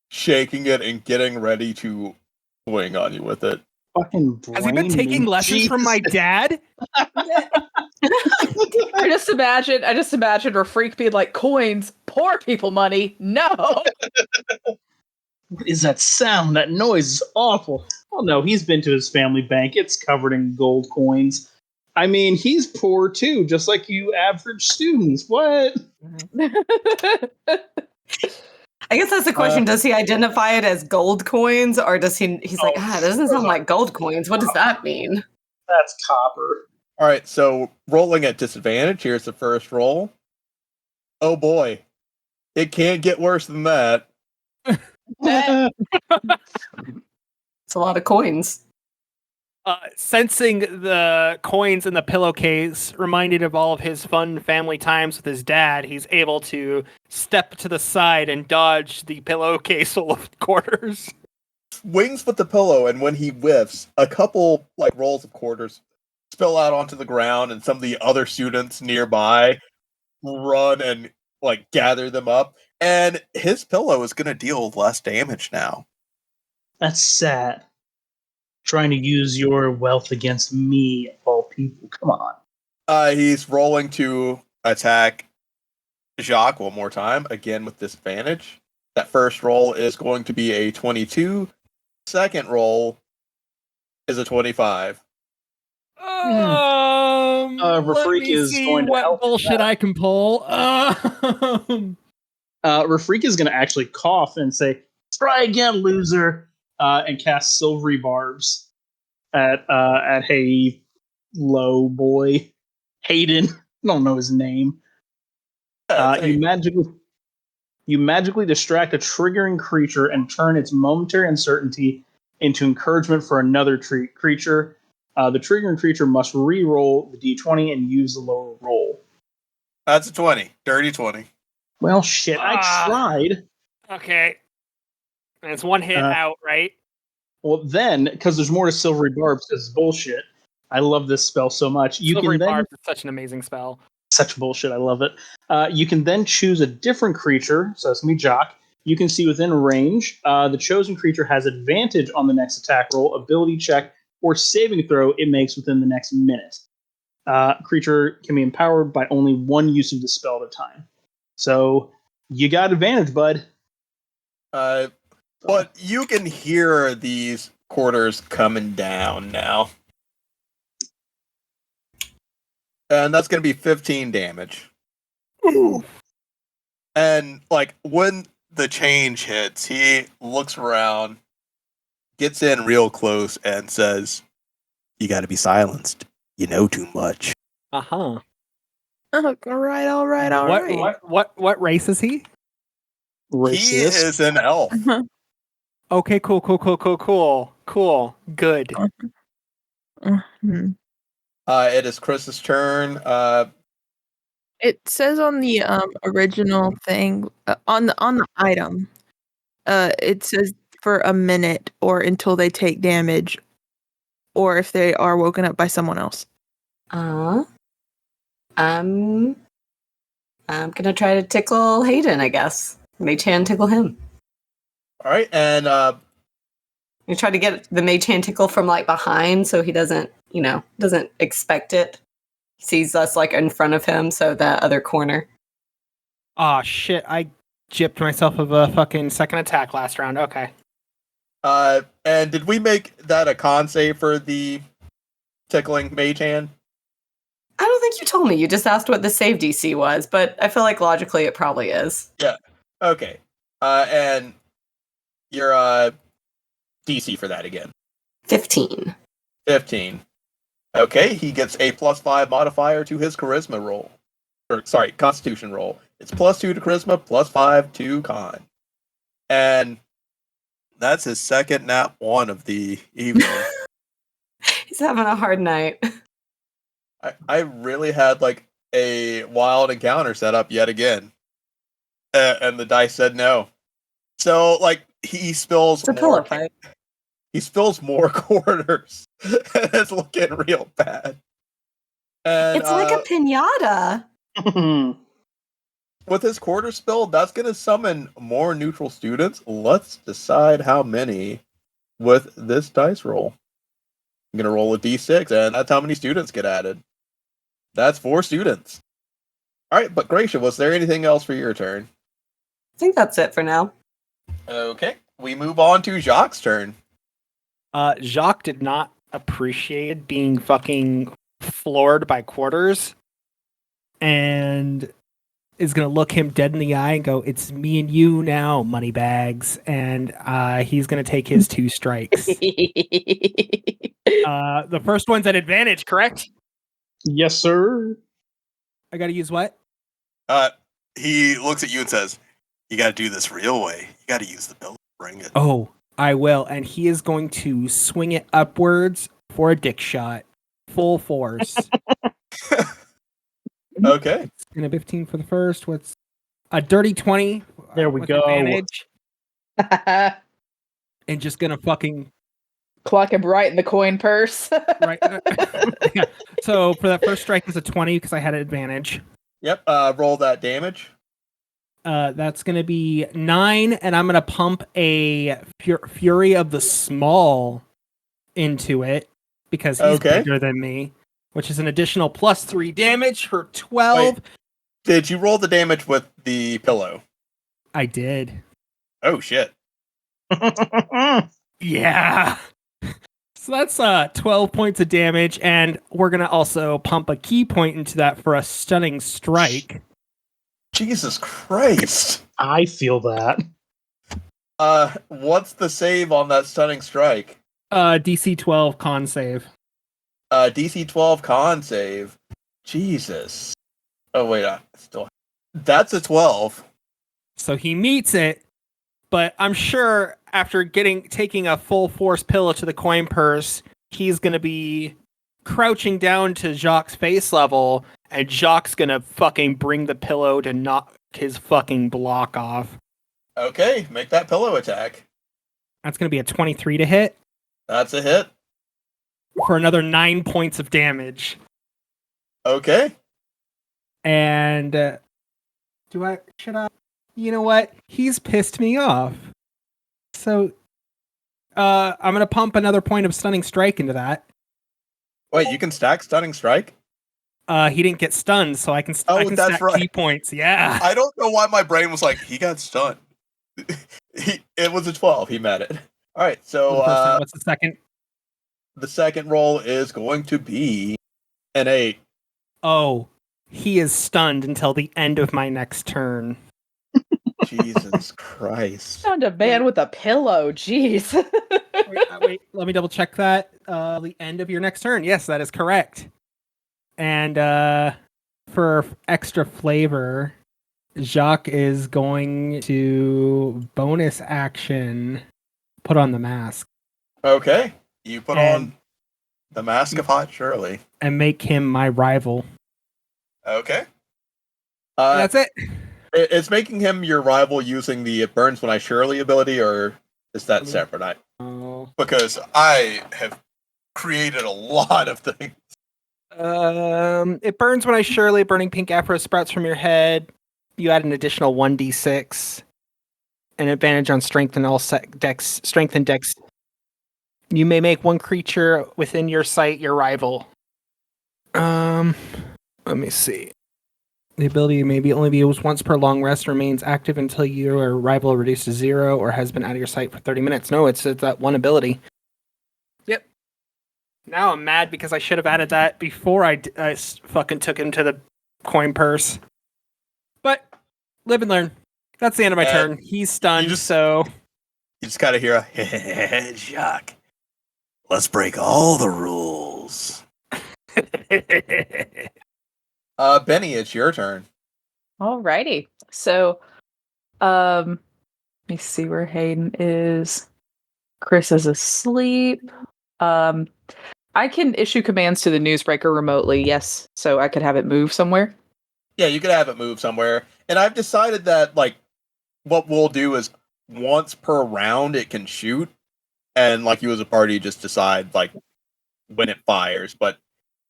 shaking it and getting ready to swing on you with it. Fucking Has he been taking lessons from my dad? I just imagine Rafreak being like, coins, poor people money. No. What is that sound? That noise is awful. Oh no, he's been to his family bank. It's covered in gold coins. I mean, he's poor too, just like you average students. What? I guess that's the question. Does he identify it as gold coins, or does he's like, that doesn't sound like gold coins. What does that mean? That's copper. All right, so rolling at disadvantage. Here's the first roll. Oh boy, it can't get worse than that. It's a lot of coins. Sensing the coins in the pillowcase, reminded of all of his fun family times with his dad, he's able to step to the side and dodge the pillowcase full of quarters. Swings with the pillow, and when he whiffs, a couple like rolls of quarters spill out onto the ground, and some of the other students nearby run and like gather them up. And his pillow is going to deal less damage now. That's sad. Trying to use your wealth against me, of all people. Come on. He's rolling to attack Jacques one more time, again with disadvantage. That first roll is going to be a 22. Second roll is a 25. Let Rafreak me is see going to what help with bullshit that. I can pull. Rafreak is going to actually cough and say, "Try again, loser," and cast silvery barbs at Hey Low Boy Hayden. I don't know his name. You magically distract a triggering creature and turn its momentary uncertainty into encouragement for another creature. The triggering creature must re-roll the d20 and use the lower roll. That's a 20. Dirty 20. Well, shit, I Ah. tried. Okay. And it's one hit out, right? Well, then, because there's more to Silvery Barbs, because it's bullshit. I love this spell so much. You Silvery can then Barb is such an amazing spell. such bullshit. I love it. You can then choose a different creature. So it's gonna be Jock. You can see within range. The chosen creature has advantage on the next attack roll, ability check, or saving throw it makes within the next minute. Creature can be empowered by only one use of the spell at a time. So you got advantage, bud. But you can hear these quarters coming down now. And that's going to be 15 damage. Ooh. And, like, when the change hits, he looks around, gets in real close, and says, "You got to be silenced. You know too much." Uh-huh. Oh, all right. What race is he? Racist. He is an elf. Okay, cool. Good. Mhm. It is Chris's turn. It says on the original thing on the item, it says for a minute or until they take damage, or if they are woken up by someone else. I'm gonna try to tickle Hayden, I guess. Mage hand tickle him. All right, and You try to get the mage hand tickle from like behind so he doesn't expect it. He sees us like in front of him, so that other corner. Aw, shit. I gypped myself of a fucking second attack last round. Okay. and did we make that a con save for the tickling mage hand? I don't think you told me. You just asked what the save DC was, but I feel like logically it probably is. Okay. And your DC for that again. 15. 15. Okay, he gets a +5 modifier to his charisma roll. Sorry, constitution roll. It's +2 to charisma, +5 to con. And that's his second nat 1 of the evening. He's having a hard night. I really had like a wild encounter set up yet again. And the dice said no. So like he spills It's a more pillow fight. he spills more quarters. It's looking real bad. And It's like a pinata. with his quarter spill, that's gonna summon more neutral students. Let's decide how many with this dice roll. I'm gonna roll a d6, and that's how many students get added. That's 4 students. Alright, but Gracia, was there anything else for your turn? I think that's it for now. Okay, we move on to Jacques' turn. Jacques did not appreciate being fucking floored by quarters and is going to look him dead in the eye and go, "It's me and you now, moneybags." And he's going to take his 2 strikes. The first one's at advantage, correct? Yes, sir. I got to use what? He looks at you and says, "You gotta do this real way. You gotta use the pillow. Bring it." Oh, I will. And he is going to swing it upwards for a dick shot. Full force. Okay. It's going to 15 for the first. What's a dirty 20? There we with go. Advantage. And just going to fucking Clock him right in the coin purse. right. Yeah. So for that first strike is a 20 because I had advantage. Yep. Roll that damage. That's going to be 9, and I'm going to pump a Fury of the Small into it because he's bigger than me, which is an additional +3 damage for 12. Wait, did you roll the damage with the pillow? I did. Oh shit. Yeah. So that's 12 points of damage, and we're gonna also pump a key point into that for a stunning strike. Jesus Christ. I feel that. What's the save on that stunning strike? DC 12 con save. DC 12 con save. Jesus. Oh wait, that's a 12. So he meets it, but I'm sure after taking a full force pillow to the coin purse, he's gonna be crouching down to Jacques' face level, and Jacques gonna fucking bring the pillow to knock his fucking block off. Okay, make that pillow attack. That's gonna be a 23 to hit That's a hit. for another 9 points of damage. Okay. And should I? You know what? He's pissed me off. So, I'm gonna pump another point of stunning strike into that. Wait, you can stack stunning strike? He didn't get stunned, so I can that's stack right. key points. Yeah. I don't know why my brain was like, he got stunned. It was a 12. He met it. All right, so What's the second? the second roll is going to be an 8. Oh, he is stunned until the end of my next turn. Jesus Christ. Found a man with a pillow. Jeez. Wait, let me double check that. The end of your next turn. Yes, that is correct. And for extra flavor, Jacques is going to bonus action put on the mask Okay, you put And- on the Mask of Hot Shirley. and make him my rival. Okay. That's it. It's making him your rival using the It Burns When I Surely ability, or is that separate? Oh. Because I have created a lot of things. It burns when I surely burning pink afro sprouts from your head. You add an additional 1d6. An advantage on strength and all dex. Strength and dex. You may make one creature within your sight your rival. Let me see. The ability may only be used once per long rest, remains active until your rival reduced to 0 or has been out of your sight for 30 minutes. No, it's that one ability. Yep. Now I'm mad because I should have added that before I fucking took him to the coin purse. But live and learn. That's the end of my turn. He's stunned, so... You just gotta hear a, Jacques, let's break all the rules. Benny, it's your turn. Alrighty. So, let me see where Hayden is. Chris is asleep. I can issue commands to the Newsbreaker remotely, yes. So I could have it move somewhere. Yeah, you could have it move somewhere. And I've decided that, like, what we'll do is once per round it can shoot. And, like, you as a party just decide, like, when it fires. But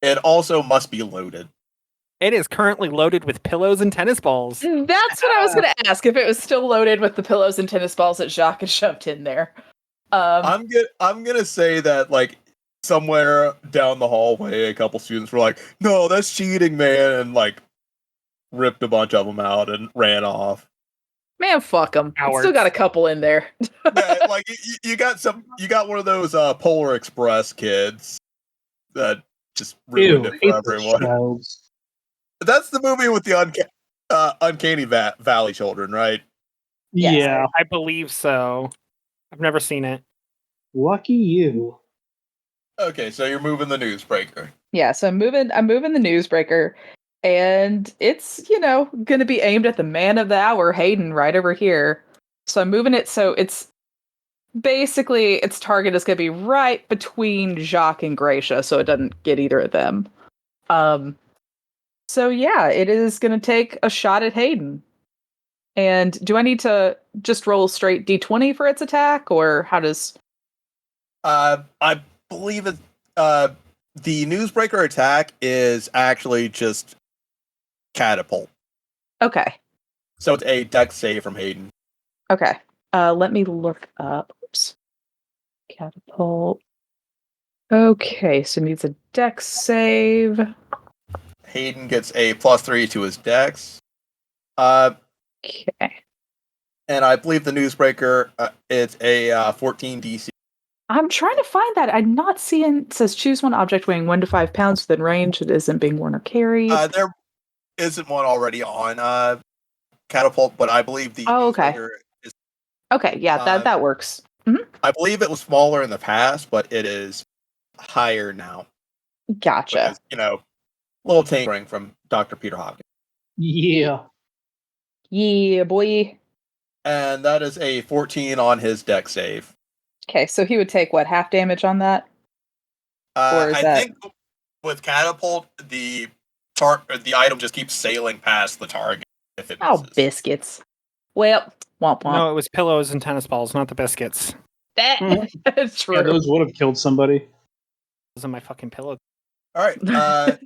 it also must be loaded. It is currently loaded with pillows and tennis balls. That's what I was going to ask, if it was still loaded with the pillows and tennis balls that Jacques had shoved in there. I'm gonna say that, like, somewhere down the hallway, a couple students were like, "No, that's cheating, man," and like ripped a bunch of them out and ran off. Man, fuck them. Still got a couple in there. Yeah, like you got one of those Polar Express kids that just ruined it for everyone. That's the movie with the Uncanny Valley children, right? Yes. Yeah. I believe so. I've never seen it. Lucky you. Okay, so you're moving the Newsbreaker. Yeah, so I'm moving the Newsbreaker, and it's, going to be aimed at the man of the hour, Hayden, right over here. So I'm moving it so it's basically its target is going to be right between Jacques and Gracia, so it doesn't get either of them. So yeah, it is going to take a shot at Hayden. And do I need to just roll straight d20 for its attack, or how does... I believe it. The Newsbreaker attack is actually just catapult. Okay. So it's a dex save from Hayden. Okay. Let me look up. Oops. Catapult. Okay, so it needs a dex save. Hayden gets a +3 to his dex. Okay. And I believe the Newsbreaker, it's a 14 DC. I'm trying to find that. I'm not seeing. It says choose one object weighing 1 to 5 pounds within range. It isn't being worn or carried. There isn't one already on Catapult, but I believe the Oh, okay. newsletter is. Okay, yeah, that works. I believe it was smaller in the past, but it is higher now. Gotcha. Because, little tinkering from Dr. Peter Hopkins. Yeah. Yeah, boy. And that is a 14 on his deck save. Okay, so he would take what, half damage on that? Or is I that- think with Catapult, the item just keeps sailing past the target if it Oh, misses. biscuits. Well, womp womp. No, it was pillows and tennis balls, not the biscuits. That's true. Yeah, those would have killed somebody. Those are my fucking pillows. All right.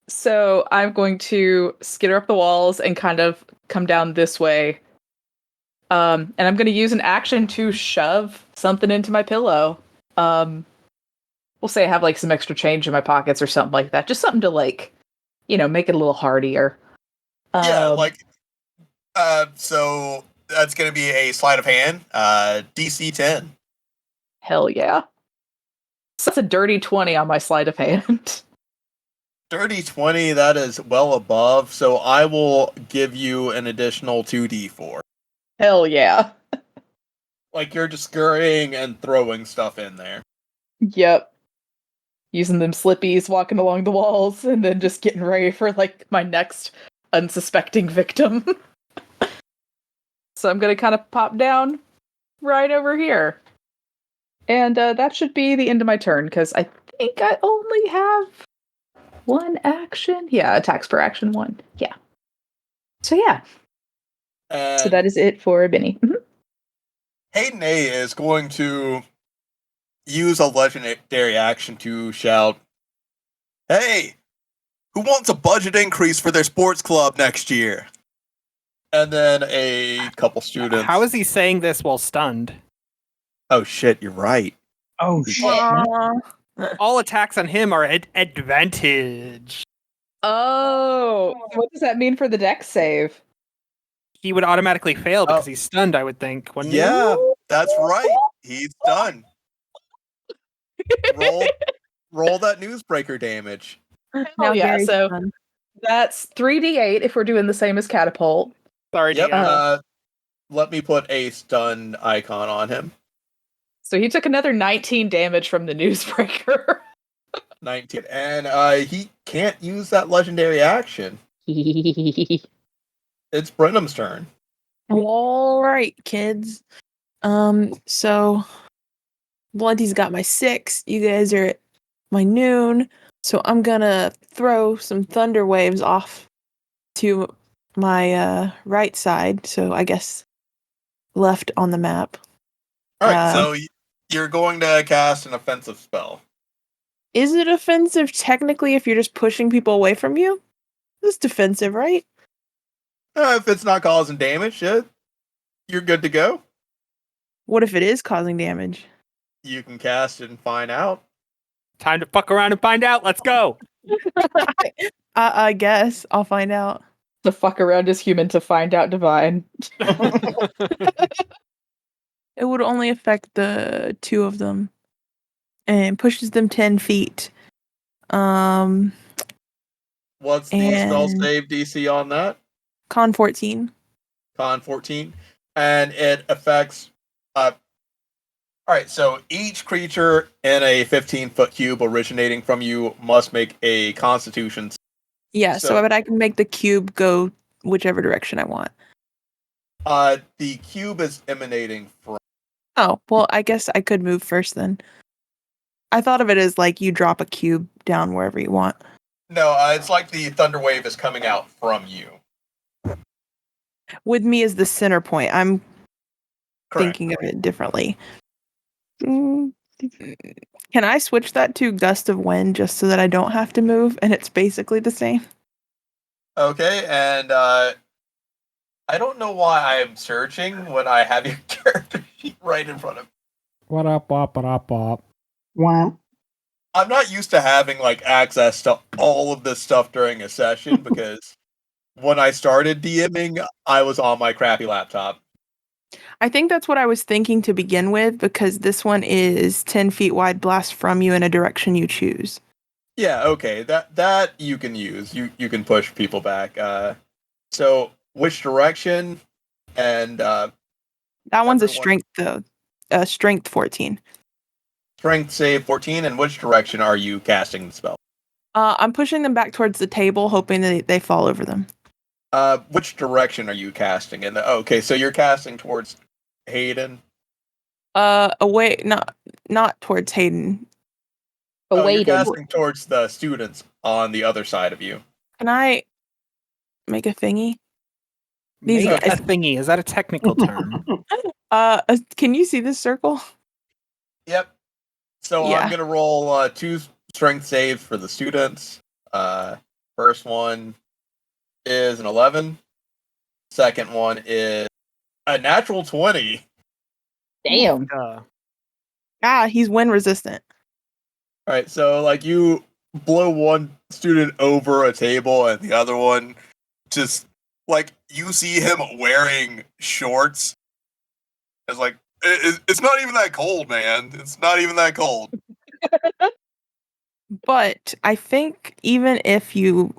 So I'm going to skitter up the walls and kind of come down this way. And I'm going to use an action to shove something into my pillow. We'll say I have like some extra change in my pockets or something like that. Just something to like, make it a little hardier. Yeah, so that's going to be a sleight of hand, DC 10. Hell yeah. So that's a dirty 20 on my sleight of hand. Dirty 20, that is well above, so I will give you an additional 2d4. Hell yeah. Like you're just scurrying and throwing stuff in there. Yep. Using them slippies, walking along the walls, and then just getting ready for like my next unsuspecting victim. So I'm gonna kind of pop down right over here. And that should be the end of my turn, because I think I only have one action. Yeah, attacks per action 1. Yeah. So yeah. And So that is it for Benny. Hayden A is going to use a legendary action to shout, "Hey, who wants a budget increase for their sports club next year?" And then a couple students. How is he saying this while stunned? Oh shit, you're right. Oh, shit. All attacks on him are at advantage. Oh, what does that mean for the dex save? He would automatically fail because he's stunned, I would think. Wouldn't he? Yeah, that's right. He's done. Roll that newsbreaker damage. Oh yeah, Gary's so done. that's 3d8 if we're doing the same as catapult. Sorry, Yep. DM. Let me put a stun icon on him. So he took another 19 damage from the newsbreaker. 19. And he can't use that legendary action. It's Brenham's turn. All right, kids. So Blunty's got my 6. You guys are at my noon. So I'm gonna throw some thunder waves off to my right side. So I guess left on the map. All right, so you're going to cast an offensive spell. Is it offensive technically if you're just pushing people away from you? It's defensive, right? If it's not causing damage, yeah, you're good to go. What if it is causing damage? You can cast it and find out. Time to fuck around and find out. Let's go. I guess I'll find out. The fuck around is human to find out divine. It would only affect the 2 of them and pushes them 10 feet. What's the spell And- save DC on that? Con 14. Con 14. And it affects. Alright, so each creature in a 15-foot cube originating from you must make a constitution. Yeah, So- so but I can make the cube go whichever direction I want. The cube is emanating from. Oh, well, I guess I could move first then. I thought of it as like you drop a cube down wherever you want. No, it's like the thunder wave is coming out from you. With me as the center point, I'm Correct. thinking of it differently. Can I switch that to gust of wind just so that I don't have to move and it's basically the same? Okay, and I don't know why I am searching when I have your character sheet right in front of me. What up, bop, bop. Wow. I'm not used to having like access to all of this stuff during a session because when I started DMing, I was on my crappy laptop. I think that's what I was thinking to begin with, because this one is 10 feet wide blast from you in a direction you choose. Yeah, okay. That you can use. You can push people back. So which direction? And That one's a everyone- strength, though. Strength 14. strength save 14. And which direction are you casting the spell? I'm pushing them back towards the table, hoping that they fall over them. Which direction are you casting? And okay, so you're casting towards Hayden. Away, not towards Hayden. Oh, you're Awaiting. casting towards the students on the other side of you. Can I make a thingy? These Make guys. a thingy. Is that a technical term? Can you see this circle? Yep. So Yeah. I'm gonna roll 2 strength saves for the students. First one is an 11. Second one is a natural 20. Damn. He's wind resistant. All right, so like you blow one student over a table, and the other one just like you see him wearing shorts. It's like it's not even that cold, man. It's not even that cold. But I think even if you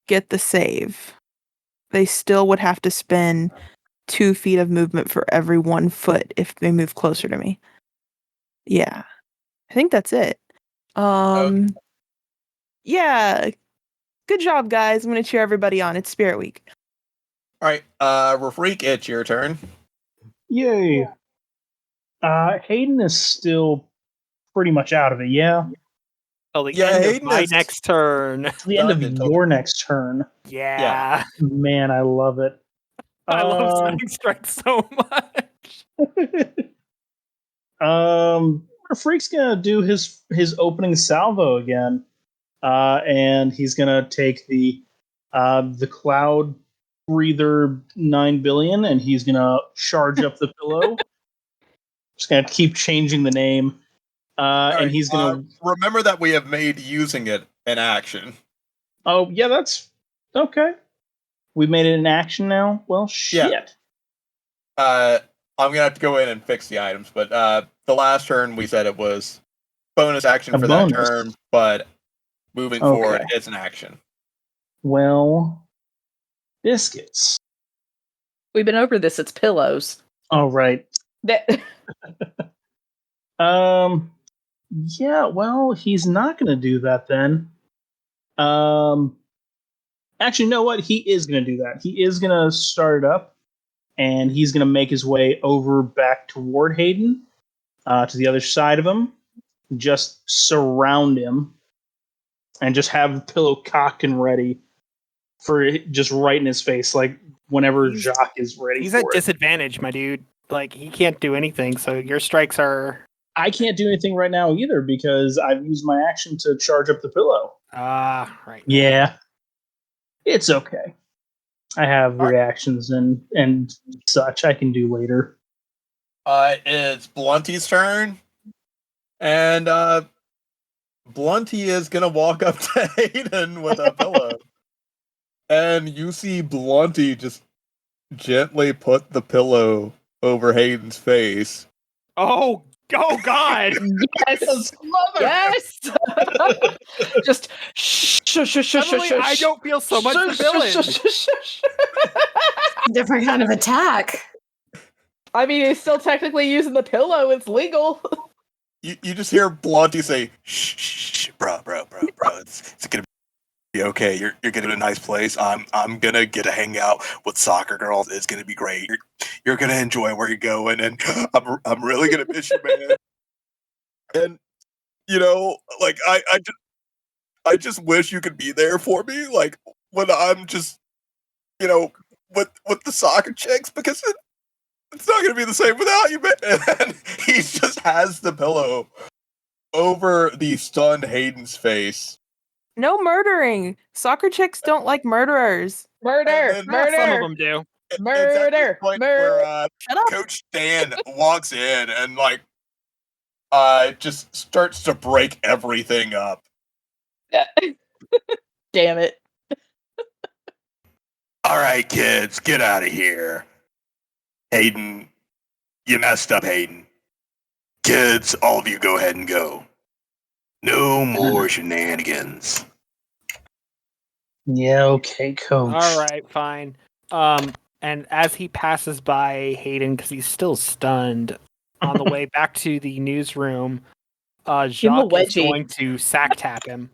get the save, they still would have to spend 2 feet of movement for every 1 foot if they move closer to me. Yeah. I think that's it. Yeah. Good job, guys. I'm gonna cheer everybody on. It's Spirit Week. All right, Rafreak, it's your turn. Yay. Hayden is still pretty much out of it, yeah? Till the Yeah, end Hayden of my is- next turn. To the end of Done until- your next turn. Yeah. Man, I love it. I love Sonic Strike so much. Freak's gonna do his opening salvo again, and he's gonna take the Cloud Breather 9 billion, and he's gonna charge up the pillow. Just gonna keep changing the name, All and right, he's gonna. remember that we have made using it an action. Oh yeah, that's okay. We made it an action now. Well, shit. I'm gonna have to go in and fix the items, but the last turn we said it was bonus action A for bonus. that turn, but moving forward, it's an action. Well, biscuits. We've been over this. It's pillows. All right. That Yeah, well, he's not going to do that then. Actually, you know what? He is going to do that. He is going to start it up, and he's going to make his way over back toward Hayden, to the other side of him, just surround him, and just have the pillow cocked and ready for it, just right in his face, like whenever Jacques is ready. He's for at it. disadvantage, my dude. Like, he can't do anything, so your strikes are... I can't do anything right now either because I've used my action to charge up the pillow. right. Yeah. It's okay. I have reactions and such I can do later. It's Blunty's turn, and Blunty is gonna walk up to Hayden with a pillow, and you see Blunty just gently put the pillow over Hayden's face. Oh God! yes, yes. Just shh, shh, shh, shh, Suddenly, shh, I shh. don't feel so much the Shh, villain. shh, shh, shh, shh. Different kind of attack. I mean, he's still technically using the pillow. It's legal. You just hear Blunty say, "Shh, shh, shh, bro. It's gonna be okay. You're gonna be in a nice place. I'm gonna get to hang out with soccer girls. It's gonna be great. You're gonna enjoy where you're going, and I'm really gonna miss you, man. And you know, like I just wish you could be there for me, like when I'm just, you know, with the soccer chicks, because it's not gonna be the same without you, man." And he just has the pillow over the stunned Hayden's face. No murdering. Soccer chicks don't like murderers. Murder, And then- Some of murder, them do. It's at murder, this point murder. where Shut up. Coach Dan walks in and like just starts to break everything up. Damn it. All right, kids, get out of here. Hayden, you messed up, Hayden. Kids, all of you go ahead and go. No more shenanigans. Yeah, okay, coach. All right, fine. And as he passes by Hayden, because he's still stunned, on the way back to the newsroom, him a Jacques is wedgie. going to sack tap him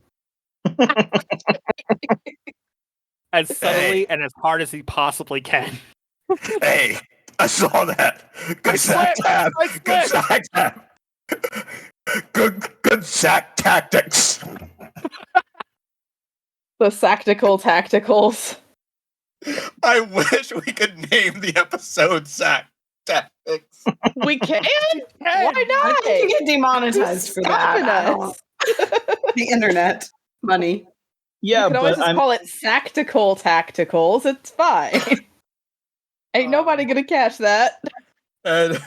as subtly and as hard as he possibly can. Hey, I saw that. Good sack tap. Good sack tap. Good sack tactics. The Sactical Tacticals. I wish we could name the episode Sack Tactics. We can? Why I not? think you get demonetized for that. I Stopping don't- us. The internet money. Yeah, You can always but just I'm call it Sactical Tacticals. It's fine. Ain't nobody gonna catch that. And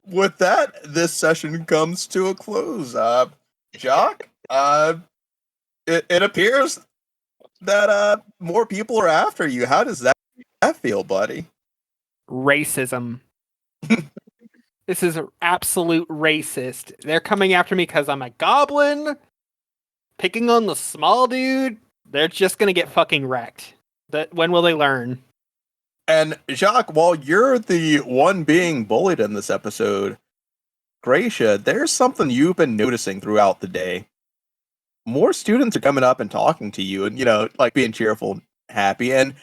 with that, this session comes to a close. Jock, it appears that more people are after you. How does that feel, buddy? Racism. This is absolute racist. They're coming after me because I'm a goblin, picking on the small dude. They're just gonna get fucking wrecked. When will they learn? And Jacques, while you're the one being bullied in this episode, Gracia, there's something you've been noticing throughout the day. More students are coming up and talking to you and, like being cheerful and happy. And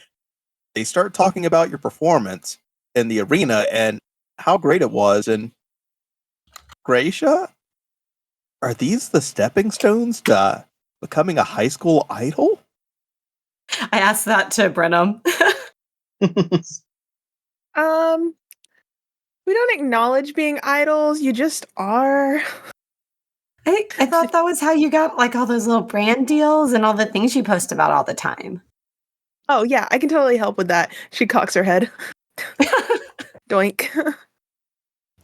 they start talking about your performance in the arena and how great it was. And Gracia, are these the stepping stones to becoming a high school idol? I asked that to Brenham. We don't acknowledge being idols. You just are. I thought that was how you got like all those little brand deals and all the things you post about all the time. Oh yeah, I can totally help with that. She cocks her head. Doink.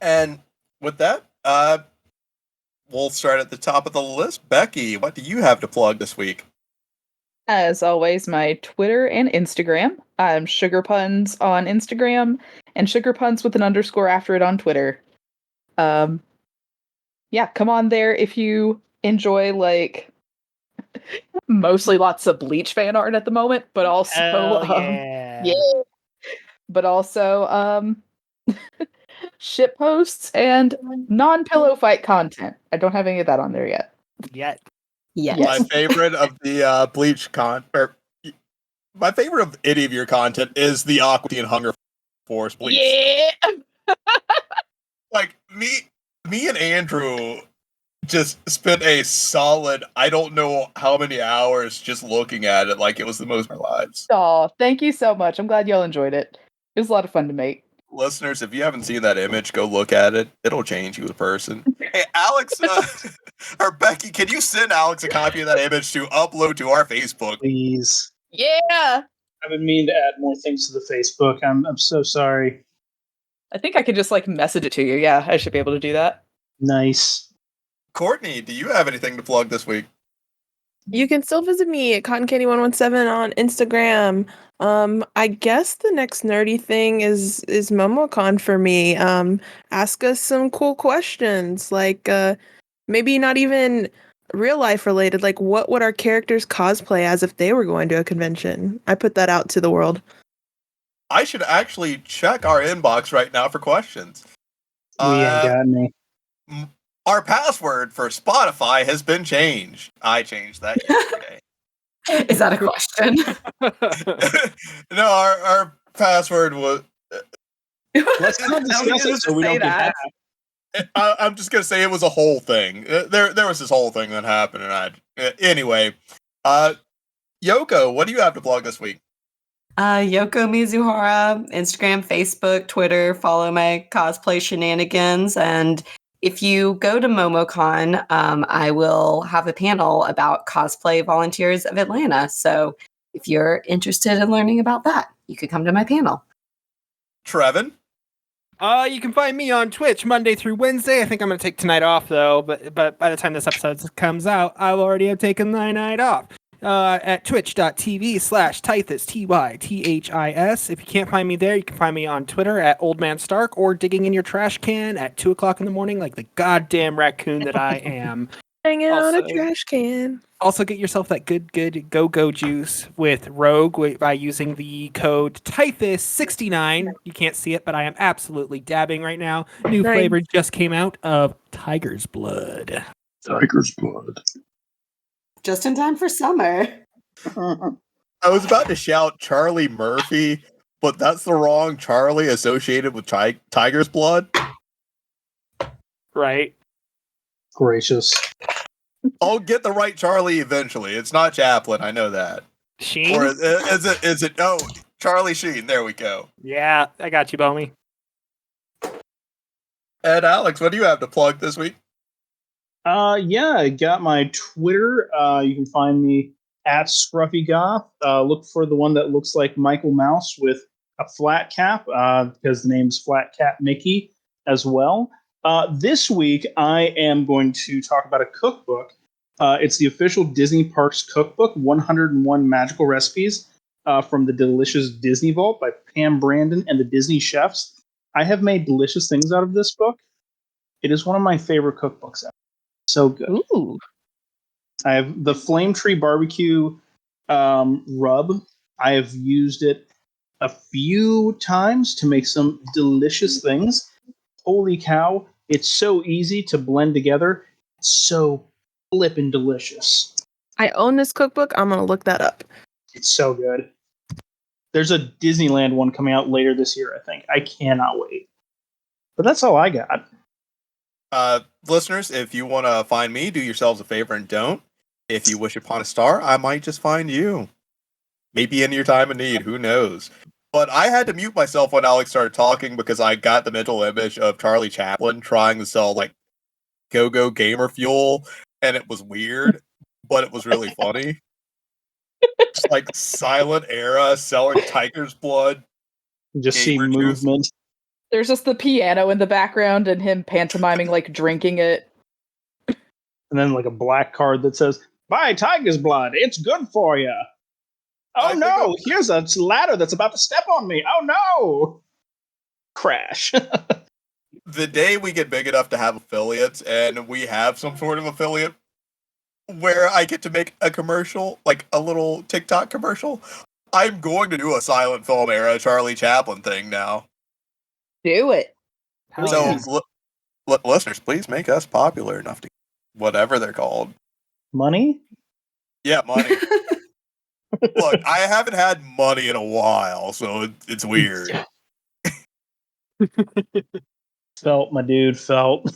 And with that, we'll start at the top of the list. Becky, what do you have to plug this week? As always, my Twitter and Instagram. I'm Sugar Puns on Instagram and Sugar Puns with an underscore after it on Twitter. Yeah, come on there if you enjoy like mostly lots of Bleach fan art at the moment, but also yeah. but also shit posts and non-pillow fight content. I don't have any of that on there yet. Yet. Yes. Yes. My favorite of the Bleach my favorite of any of your content is the Aqua Teen Hunger Force Bleach. Yeah. Like me and Andrew just spent a solid, I don't know how many hours just looking at it like it was the most of our lives. Aw, thank you so much. I'm glad y'all enjoyed it. It was a lot of fun to make. Listeners, if you haven't seen that image, go look at it. It'll change you as a person. Hey, Alex, or Becky, can you send Alex a copy of that image to upload to our Facebook? please. Yeah. I've been meaning to add more things to the Facebook. I'm so sorry. I think I could just like message it to you. Yeah, I should be able to do that. Nice. Courtney, do you have anything to plug this week? You can still visit me at Cotton Candy 117 on Instagram. I guess the next nerdy thing is MomoCon for me. Ask us some cool questions, like maybe not even real life related. Like, what would our characters cosplay as if they were going to a convention? I put that out to the world. I should actually check our inbox right now for questions. We ain't got any. Our password for Spotify has been changed. I changed that yesterday. Is that a question? No, our password was. Let's not discuss it so we don't get that. back. I'm just gonna say it was a whole thing. There was this whole thing that happened, and anyway. Yoko, what do you have to plug this week? Yoko Mizuhara, Instagram, Facebook, Twitter. Follow my cosplay shenanigans. And if you go to MomoCon, I will have a panel about cosplay volunteers of Atlanta. So if you're interested in learning about that, you could come to my panel. Trevin? You can find me on Twitch Monday through Wednesday. I think I'm going to take tonight off, though. But by the time this episode comes out, I'll already have taken the night off. at twitch.tv/Tythus, TYTHIS. If you can't find me there, you can find me on Twitter at Old Man Stark or digging in your trash can at 2 o'clock in the morning like the goddamn raccoon that I am. Hanging on a Also- trash can. Also, get yourself that good go-go juice with Rogue by using the code Tythus69. You can't see it, but I am absolutely dabbing right now. New Nice. flavor just came out of Tiger's Blood. Tiger's blood. Just in time for summer. I was about to shout Charlie Murphy, but that's the wrong Charlie associated with Tiger's Blood. Right? Gracious. I'll get the right Charlie eventually. It's not Chaplin, I know that. Sheen? Or is it? Oh, Charlie Sheen. There we go. Yeah, I got you, Bomie. And Alex, what do you have to plug this week? Yeah, I got my Twitter. You can find me at ScruffyGoth. Look for the one that looks like Michael Mouse with a flat cap, because the name's Flat Cap Mickey as well. This week, I am going to talk about a cookbook. It's the official Disney Parks Cookbook, 101 Magical Recipes from the Delicious Disney Vault by Pam Brandon and the Disney Chefs. I have made delicious things out of this book. It is one of my favorite cookbooks ever. So good. Ooh. I have the Flame Tree Barbecue rub. I have used it a few times to make some delicious things. Holy cow, it's so easy to blend together. It's so flippin' delicious. I own this cookbook. I'm going to look that up. It's so good. There's a Disneyland one coming out later this year, I think. I cannot wait. But that's all I got. Listeners, if you want to find me, do yourselves a favor and don't. If you wish upon a star, I might just find you. Maybe in your time of need, who knows? But I had to mute myself when Alex started talking because I got the mental image of Charlie Chaplin trying to sell like go-go gamer fuel, and it was weird, but it was really funny. Just like silent era selling Tiger's Blood. Just see Gamer juice. movement. There's just the piano in the background and him pantomiming like drinking it. And then like a black card that says, "Buy Tiger's Blood. It's good for you." Oh I think no, here's a ladder that's about to step on me. Oh no. Crash. The day we get big enough to have affiliates and we have some sort of affiliate where I get to make a commercial, like a little TikTok commercial, I'm going to do a silent film era Charlie Chaplin thing now. Do it. Hell So, yeah. listeners, please make us popular enough to whatever they're called. Money? Yeah, money. Look, I haven't had money in a while, so it's weird. Felt, my dude, felt.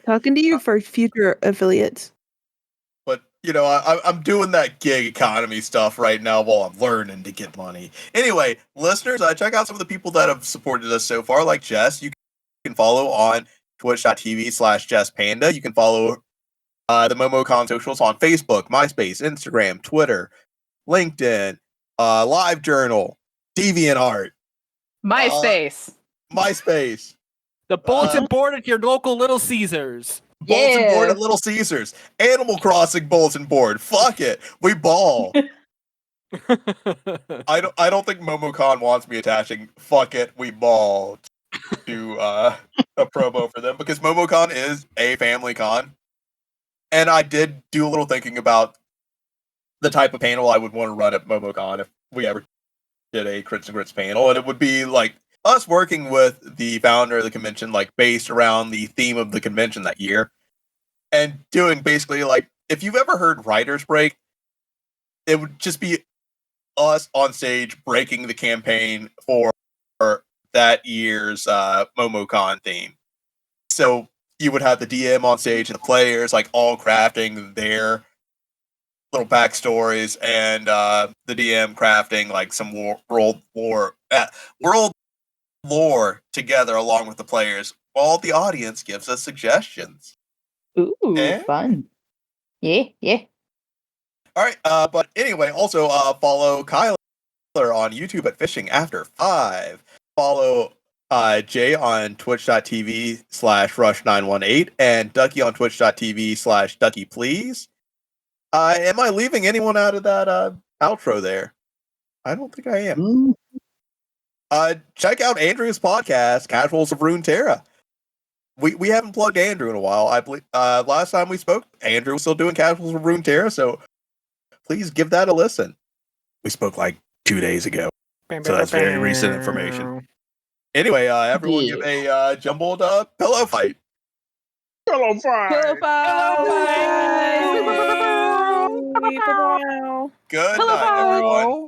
Talking to you for future affiliates. But, you know, I'm doing that gig economy stuff right now while I'm learning to get money. Anyway, listeners, check out some of the people that have supported us so far, like Jess. You can follow on twitch.tv/JessPanda. You can follow the MomoCon socials on Facebook, MySpace, Instagram, Twitter, LinkedIn, LiveJournal, DeviantArt, MySpace. MySpace, The bulletin board at your local Little Caesars. bulletin Yeah. board at Little Caesars, Animal Crossing bulletin board. Fuck it, we ball. I don't think MomoCon wants me attaching "fuck it, we ball" to a promo for them because MomoCon is a family con, and I did do a little thinking about the type of panel I would want to run at MomoCon if we ever did a Crits and Grits panel, and it would be like us working with the founder of the convention, like based around the theme of the convention that year, and doing basically like if you've ever heard Writer's Break, it would just be us on stage breaking the campaign for that year's MomoCon theme. So you would have the DM on stage and the players like all crafting their little backstories, and the DM crafting like some world lore together along with the players, while the audience gives us suggestions. Ooh, Eh? fun. Yeah, yeah. All right, but anyway, also follow Kyler on YouTube at Fishing After 5. Follow Jay on twitch.tv/Rush918 and Ducky on twitch.tv/DuckyPlease. Am I leaving anyone out of that outro there? I don't think I am. Check out Andrew's podcast, Casuals of Runeterra. We haven't plugged Andrew in a while. I believe last time we spoke, Andrew was still doing Casuals of Runeterra, so please give that a listen. We spoke like 2 days ago, so that's very recent information. Anyway, everyone give a jumbled pillow fight. Pillow fight. Pillow fight. Bye. Good Pillow night, everyone. fight.